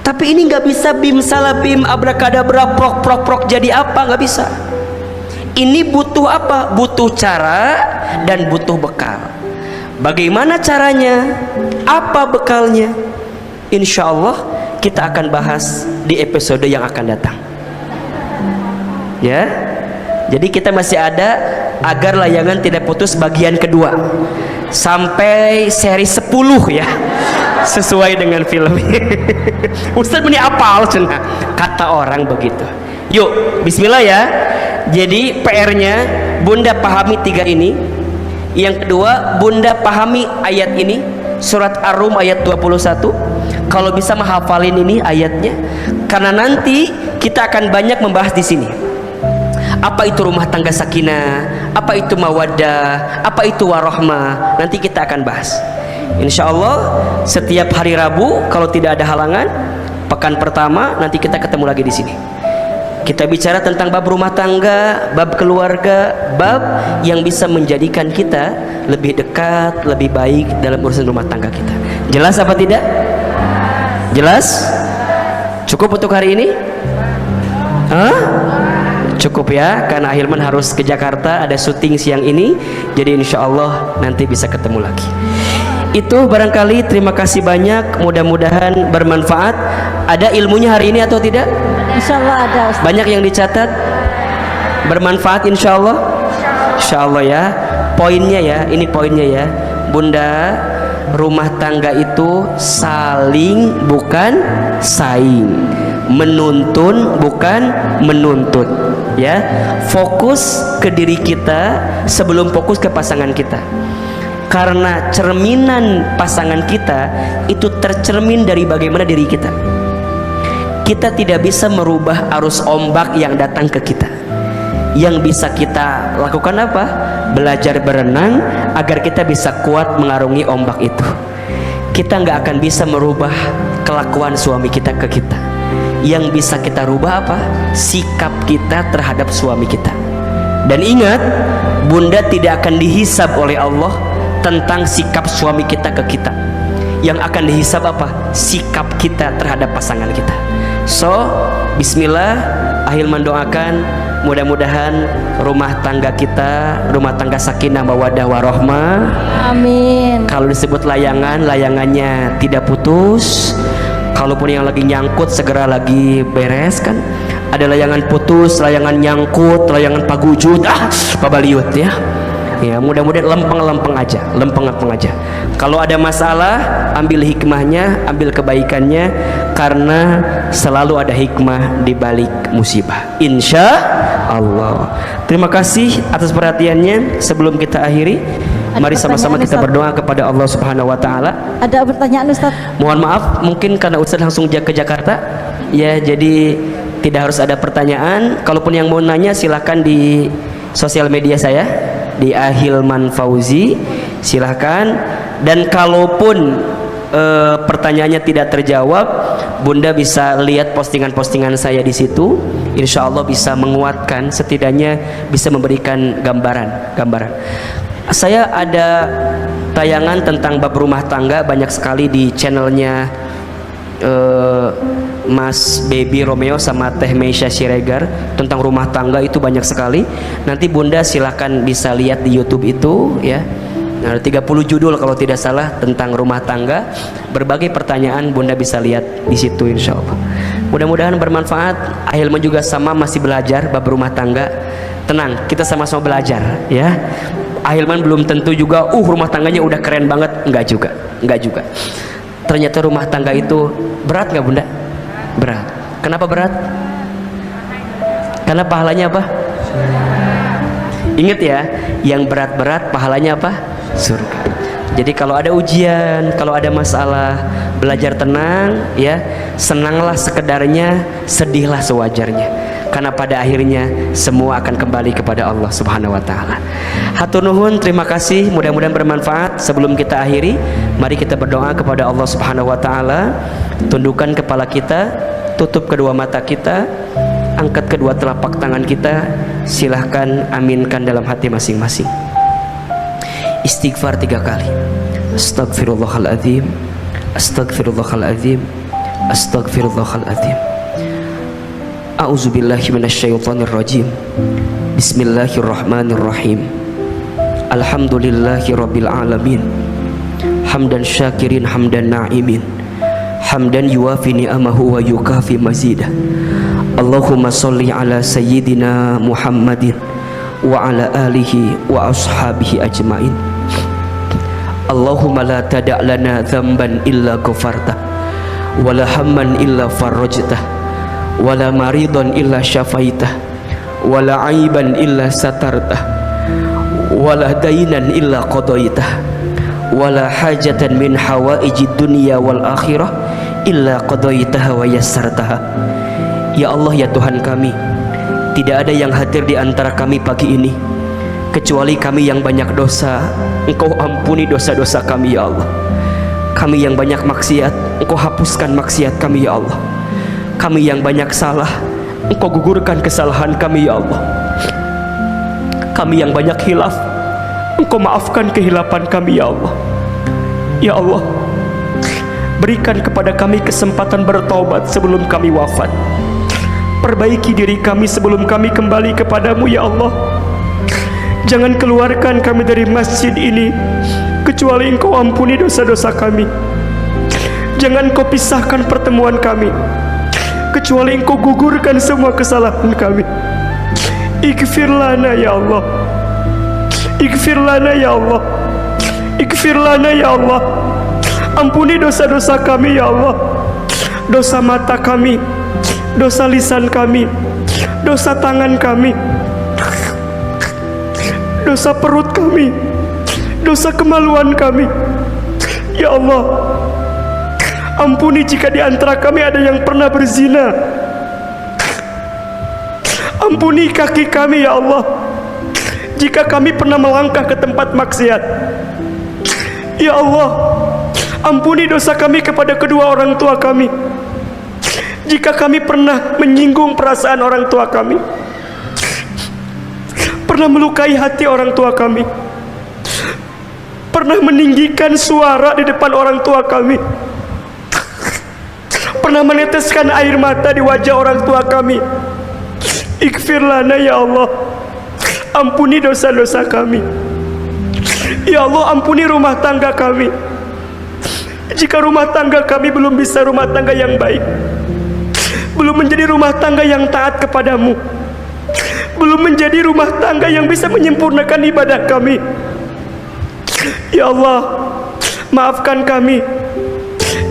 Tapi ini nggak bisa bim salah bim abrakadabra prok prok prok jadi apa, nggak bisa. Ini butuh apa? Butuh cara dan butuh bekal. Bagaimana caranya? Apa bekalnya? Insya Allah kita akan bahas di episode yang akan datang. Ya, jadi kita masih ada agar layangan tidak putus bagian kedua sampai seri 10 ya, sesuai dengan film. Ustaz ini apal cenah, kata orang begitu. Yuk, bismillah ya. Jadi PR-nya bunda pahami 3 ini. Yang kedua, bunda pahami ayat ini, surat Ar-Rum ayat 21. Kalau bisa menghafalin ini ayatnya, karena nanti kita akan banyak membahas di sini. Apa itu rumah tangga sakinah, apa itu mawaddah, apa itu warahmah. Nanti kita akan bahas. Insya Allah setiap hari Rabu kalau tidak ada halangan, pekan pertama nanti kita ketemu lagi di sini. Kita bicara tentang bab rumah tangga, bab keluarga, bab yang bisa menjadikan kita lebih dekat, lebih baik dalam urusan rumah tangga kita. Jelas apa tidak? Jelas? Cukup untuk hari ini? Cukup ya, karena Ahilman harus ke Jakarta, ada syuting siang ini. Jadi insya Allah nanti bisa ketemu lagi. Itu barangkali, terima kasih banyak, mudah-mudahan bermanfaat. Ada ilmunya hari ini atau tidak? Insya Allah ada, Ustaz. Banyak yang dicatat, bermanfaat insya Allah. Insya Allah ya. Poinnya ya, ini poinnya ya bunda, rumah tangga itu saling bukan saing, menuntun bukan menuntut ya. Fokus ke diri kita sebelum fokus ke pasangan kita, karena cerminan pasangan kita itu tercermin dari bagaimana diri kita. Kita tidak bisa merubah arus ombak yang datang ke kita. Yang bisa kita lakukan apa? Belajar berenang agar kita bisa kuat mengarungi ombak itu. Kita nggak akan bisa merubah kelakuan suami kita ke kita. Yang bisa kita rubah apa? Sikap kita terhadap suami kita. Dan ingat, bunda tidak akan dihisab oleh Allah tentang sikap suami kita ke kita. Yang akan dihisab apa? Sikap kita terhadap pasangan kita. So, bismillah, Ahilman doakan mudah-mudahan rumah tangga kita, rumah tangga sakinah mawaddah warahmah. Amin. Kalau disebut layangan, layangannya tidak putus. Kalaupun yang lagi nyangkut segera lagi beres kan. Ada layangan putus, layangan nyangkut, layangan pagujud, pabaliut ya. Ya, mudah-mudahan lempeng-lempeng aja, lempeng-lempeng aja. Kalau ada masalah, ambil hikmahnya, ambil kebaikannya, karena selalu ada hikmah di balik musibah. Insya Allah. Terima kasih atas perhatiannya. Sebelum kita akhiri, mari sama-sama kita berdoa kepada Allah Subhanahu wa taala. Ada pertanyaan Ustaz? Mohon maaf, mungkin karena Ustaz langsung ke Jakarta, ya, jadi tidak harus ada pertanyaan. Kalaupun yang mau nanya silahkan di sosial media saya di Ahilman Fauzi, silahkan. Dan kalaupun pertanyaannya tidak terjawab, bunda bisa lihat postingan-postingan saya di situ. Insya Allah bisa menguatkan, setidaknya bisa memberikan gambaran. Saya ada tayangan tentang bab rumah tangga banyak sekali di channelnya Mas Baby Romeo sama Teh Meisha Siregar, tentang rumah tangga itu banyak sekali. Nanti bunda silakan bisa lihat di YouTube itu ya. Nah, 30 judul kalau tidak salah tentang rumah tangga. Berbagai pertanyaan bunda bisa lihat di situ insya Allah. Mudah-mudahan bermanfaat. Ahilman juga sama masih belajar bab rumah tangga. Tenang, kita sama-sama belajar ya. Ahilman belum tentu juga rumah tangganya udah keren banget. Enggak juga. Ternyata rumah tangga itu berat nggak bunda? Berat. Kenapa berat? Karena pahalanya apa? Ingat ya, yang berat-berat pahalanya apa? Surga. Jadi kalau ada ujian, kalau ada masalah, belajar tenang ya, senanglah sekedarnya, sedihlah sewajarnya. Karena pada akhirnya semua akan kembali kepada Allah Subhanahu wa taala. Hatur nuhun, terima kasih, mudah-mudahan bermanfaat. Sebelum kita akhiri, mari kita berdoa kepada Allah Subhanahu wa taala. Tundukkan kepala kita, tutup kedua mata kita, angkat kedua telapak tangan kita, silahkan aminkan dalam hati masing-masing. Istighfar 3 kali. Astagfirullahaladzim, astagfirullahaladzim, astagfirullahaladzim. A'udzubillahi minasyaitonirrajim. Bismillahirrahmanirrahim. Alhamdulillahi rabbil alamin. Hamdan syakirin hamdan na'imin. Hamdan yuwafi ni'amahu wa yukafi mazidah. Allahumma salli ala sayyidina Muhammadin wa ala alihi wa ashabihi ajmain. Allahumma la tada' lana dhanban illa ghafartah, wa la hamman illa farajtah, wa la maridan illa syafaitah, wa la aiban illa satartah, wa la dainan illa qadaitah, wa la hajatan min hawaijid dunya wal akhirah illa qadaitaha wa yassartaha. Ya Allah, ya Tuhan kami, tidak ada yang hadir di antara kami pagi ini kecuali kami yang banyak dosa. Engkau ampuni dosa-dosa kami ya Allah. Kami yang banyak maksiat, Engkau hapuskan maksiat kami ya Allah. Kami yang banyak salah, Engkau gugurkan kesalahan kami ya Allah. Kami yang banyak hilaf, Engkau maafkan kehilapan kami ya Allah. Ya Allah, berikan kepada kami kesempatan bertaubat sebelum kami wafat. Perbaiki diri kami sebelum kami kembali kepadamu ya Allah. Jangan keluarkan kami dari masjid ini kecuali Engkau ampuni dosa-dosa kami. Jangan Kau pisahkan pertemuan kami kecuali Engkau gugurkan semua kesalahan kami. Ighfir lana ya Allah, ighfir lana ya Allah, ighfir lana ya Allah. Ampuni dosa-dosa kami ya Allah. Dosa mata kami, dosa lisan kami, dosa tangan kami, dosa perut kami, dosa kemaluan kami. Ya Allah, ampuni jika di antara kami ada yang pernah berzina. Ampuni kaki kami ya Allah jika kami pernah melangkah ke tempat maksiat. Ya Allah, ampuni dosa kami kepada kedua orang tua kami jika kami pernah menyinggung perasaan orang tua kami, pernah melukai hati orang tua kami, pernah meninggikan suara di depan orang tua kami, pernah meneteskan air mata di wajah orang tua kami, ighfir lana ya Allah, ampuni dosa-dosa kami. Ya Allah, ampuni rumah tangga kami. Jika rumah tangga kami belum bisa rumah tangga yang baik, belum menjadi rumah tangga yang taat kepadamu, belum menjadi rumah tangga yang bisa menyempurnakan ibadah kami, ya Allah, maafkan kami.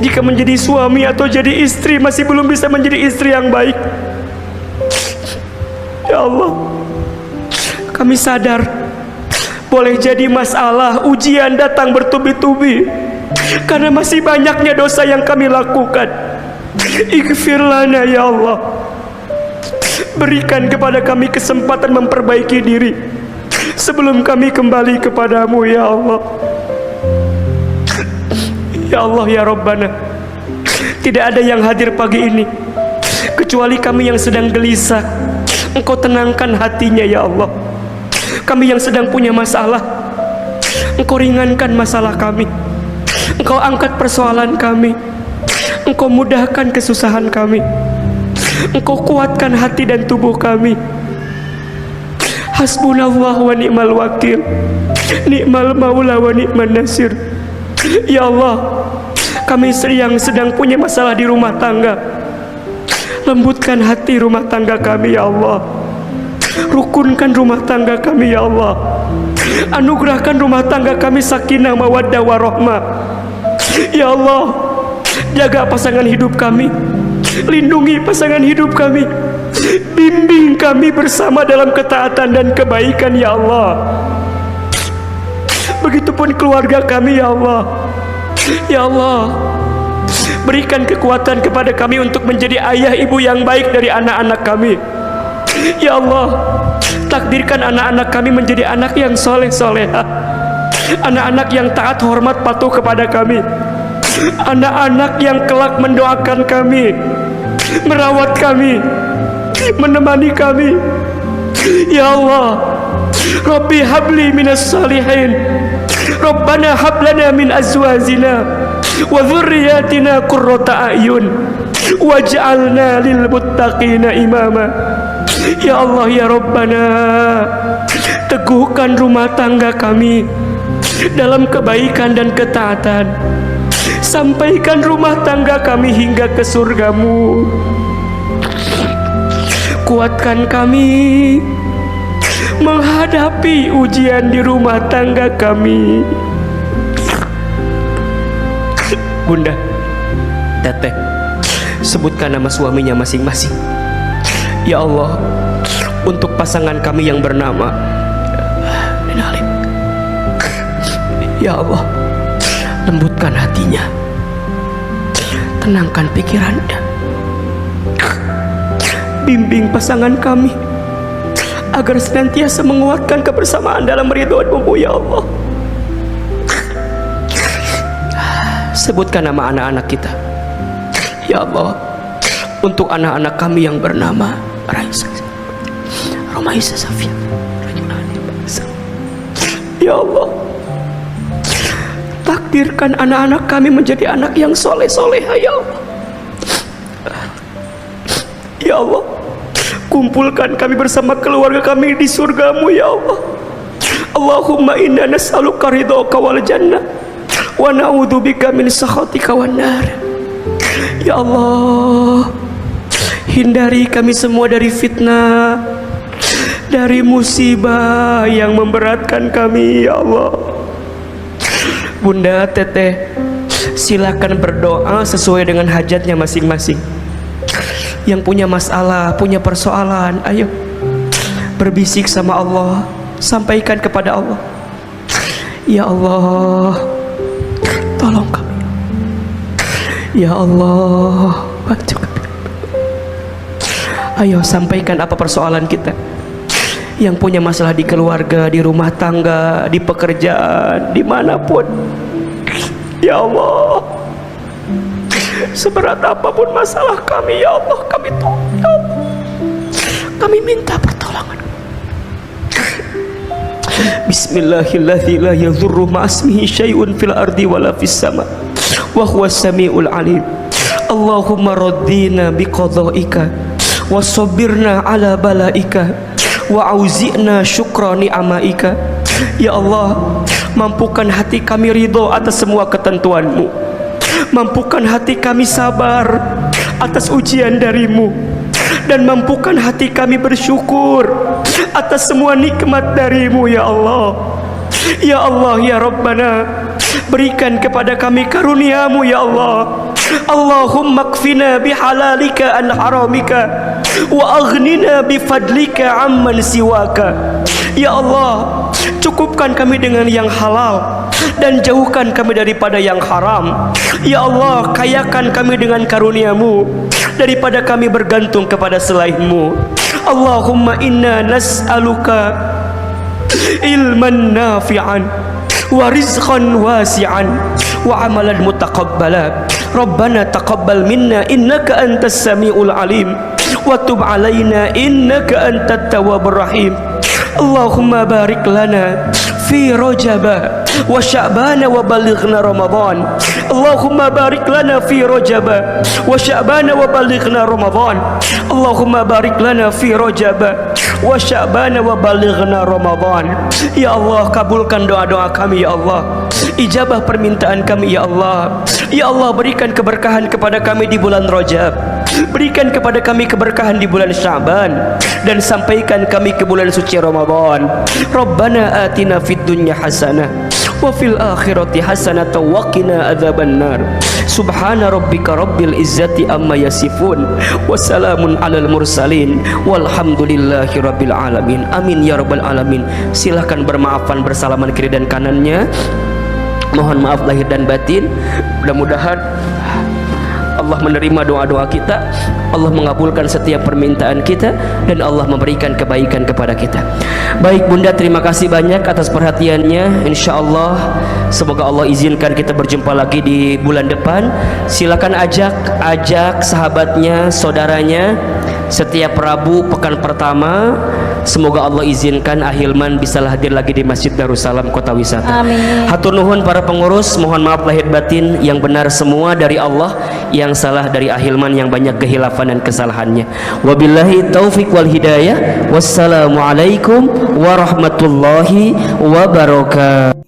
Jika menjadi suami atau jadi istri masih belum bisa menjadi istri yang baik, ya Allah, kami sadar boleh jadi masalah ujian datang bertubi-tubi karena masih banyaknya dosa yang kami lakukan. Ighfir lana ya Allah, berikan kepada kami kesempatan memperbaiki diri sebelum kami kembali kepadamu ya Allah. Ya Allah ya Rabbana, tidak ada yang hadir pagi ini kecuali kami yang sedang gelisah. Engkau tenangkan hatinya ya Allah. Kami yang sedang punya masalah, Engkau ringankan masalah kami, Engkau angkat persoalan kami, Engkau mudahkan kesusahan kami, Engkau kuatkan hati dan tubuh kami. Hasbunallah wa ni'mal wakil, ni'mal maula wa ni'man nasir. Ya Allah, kami yang sedang punya masalah di rumah tangga, lembutkan hati rumah tangga kami ya Allah. Rukunkan rumah tangga kami ya Allah. Anugerahkan rumah tangga kami sakinah mawaddah warahmah. Ya Allah, jaga pasangan hidup kami, lindungi pasangan hidup kami, bimbing kami bersama dalam ketaatan dan kebaikan ya Allah. Begitupun keluarga kami ya Allah. Ya Allah, berikan kekuatan kepada kami untuk menjadi ayah ibu yang baik dari anak-anak kami. Ya Allah, takdirkan anak-anak kami menjadi anak yang soleh-solehah, anak-anak yang taat hormat patuh kepada kami, anak-anak yang kelak mendoakan kami, merawat kami, menemani kami. Ya Allah, Rabbi habli minas salihin, Rabbana hablana min azwajina wa dhurriyyatina qurrata a'yun waj'alna lil muttaqina imama. Ya Allah ya Rabbana, teguhkan rumah tangga kami dalam kebaikan dan ketaatan. Sampaikan rumah tangga kami hingga ke surgamu. Kuatkan kami menghadapi ujian di rumah tangga kami. Bunda, Teteh, sebutkan nama suaminya masing-masing. Ya Allah, untuk pasangan kami yang bernama Halim, ya Allah, lembutkan hatinya, tenangkan pikirannya, bimbing pasangan kami agar senantiasa menguatkan kebersamaan dalam ridho-Mu ya Allah. Sebutkan nama anak-anak kita ya Allah, untuk anak-anak kami yang bernama Raisa, Romaisa, Safia, ya Allah, takdirkan anak-anak kami menjadi anak yang soleh-soleha ya Allah. Ya Allah, kumpulkan kami bersama keluarga kami di surgamu ya Allah. Allahumma inna nas'aluka ridhaka wal jannah wa na'udzubika min sakhatika wan nar. Ya Allah, hindari kami semua dari fitnah, dari musibah yang memberatkan kami ya Allah. Bunda, Teteh, silakan berdoa sesuai dengan hajatnya masing-masing. Yang punya masalah, punya persoalan, ayo berbisik sama Allah, sampaikan kepada Allah. Ya Allah, tolong kami. Ya Allah, bantu kami. Ayo sampaikan apa persoalan kita. Yang punya masalah di keluarga, di rumah tangga, di pekerjaan, dimanapun. Ya Allah, Seberat apapun masalah kami ya Allah, kami tolong ya Allah. Kami minta pertolongan. Bismillahirrahmanirrahim. La yadhurru ma'asmihi syai'un fil ardi wala fis sama wa huwas samiul alim. Allahumma raddina biqadha'ika wa sabbirna ala balaika wa auzi'na syukra ni'amaika. Ya Allah, mampukan hati kami ridho atas semua ketentuan-Mu. Mampukan hati kami sabar atas ujian dari-Mu, dan mampukan hati kami bersyukur atas semua nikmat dari-Mu ya Allah. Ya Allah ya Rabbana, berikan kepada kami karunia-Mu ya Allah. Allahumma kfina bihalalika an haramika wa aghnina bifadlika amman siwaka. Ya Allah, cukupkan kami dengan yang halal dan jauhkan kami daripada yang haram. Ya Allah, kayakan kami dengan karunia-Mu daripada kami bergantung kepada selain-Mu. Allahumma inna nas'aluka ilman nafi'an wa rizqan wasi'an wa amalan mutaqabbala. Rabbana taqabbal minna innaka antas samiul alim wa tub alaina innaka antat tawwabur rahim. Allahumma barik lana fi Rajab wa Sya'ban wa balighna Ramadan. Allahumma barik lana fi Rajab wa Sya'ban wa balighna Ramadan. Allahumma barik lana fi Rajab wa Sya'ban wa balighna Ramadan. Ya Allah, kabulkan doa-doa kami ya Allah. Ijabah permintaan kami ya Allah. Ya Allah, berikan keberkahan kepada kami di bulan Rajab. Berikan kepada kami keberkahan di bulan Sya'ban, dan sampaikan kami ke bulan suci Ramadan. Rabbana atina fid dunya hasanah wa fil akhirati hasanah wa qina adzabannar. Subhana rabbika rabbil izzati amma yasifun wa salamun alal mursalin walhamdulillahi rabbil alamin. Amin ya rabbal alamin. Silahkan bermaafan, bersalaman kiri dan kanannya. Mohon maaf lahir dan batin. Mudah-mudahan Allah menerima doa-doa kita, Allah mengabulkan setiap permintaan kita, dan Allah memberikan kebaikan kepada kita. Baik Bunda, terima kasih banyak atas perhatiannya. Insya Allah, semoga Allah izinkan kita berjumpa lagi di bulan depan. Silakan ajak sahabatnya, saudaranya, setiap Rabu pekan pertama. Semoga Allah izinkan Ahilman bisa hadir lagi di Masjid Darussalam Kota Wisata. Amin. Hatur nuhun para pengurus, mohon maaf lahir batin. Yang benar semua dari Allah, yang salah dari Ahilman yang banyak kehilafan dan kesalahannya. Wabillahi taufik wal hidayah. Wassalamualaikum warahmatullahi wabarakatuh.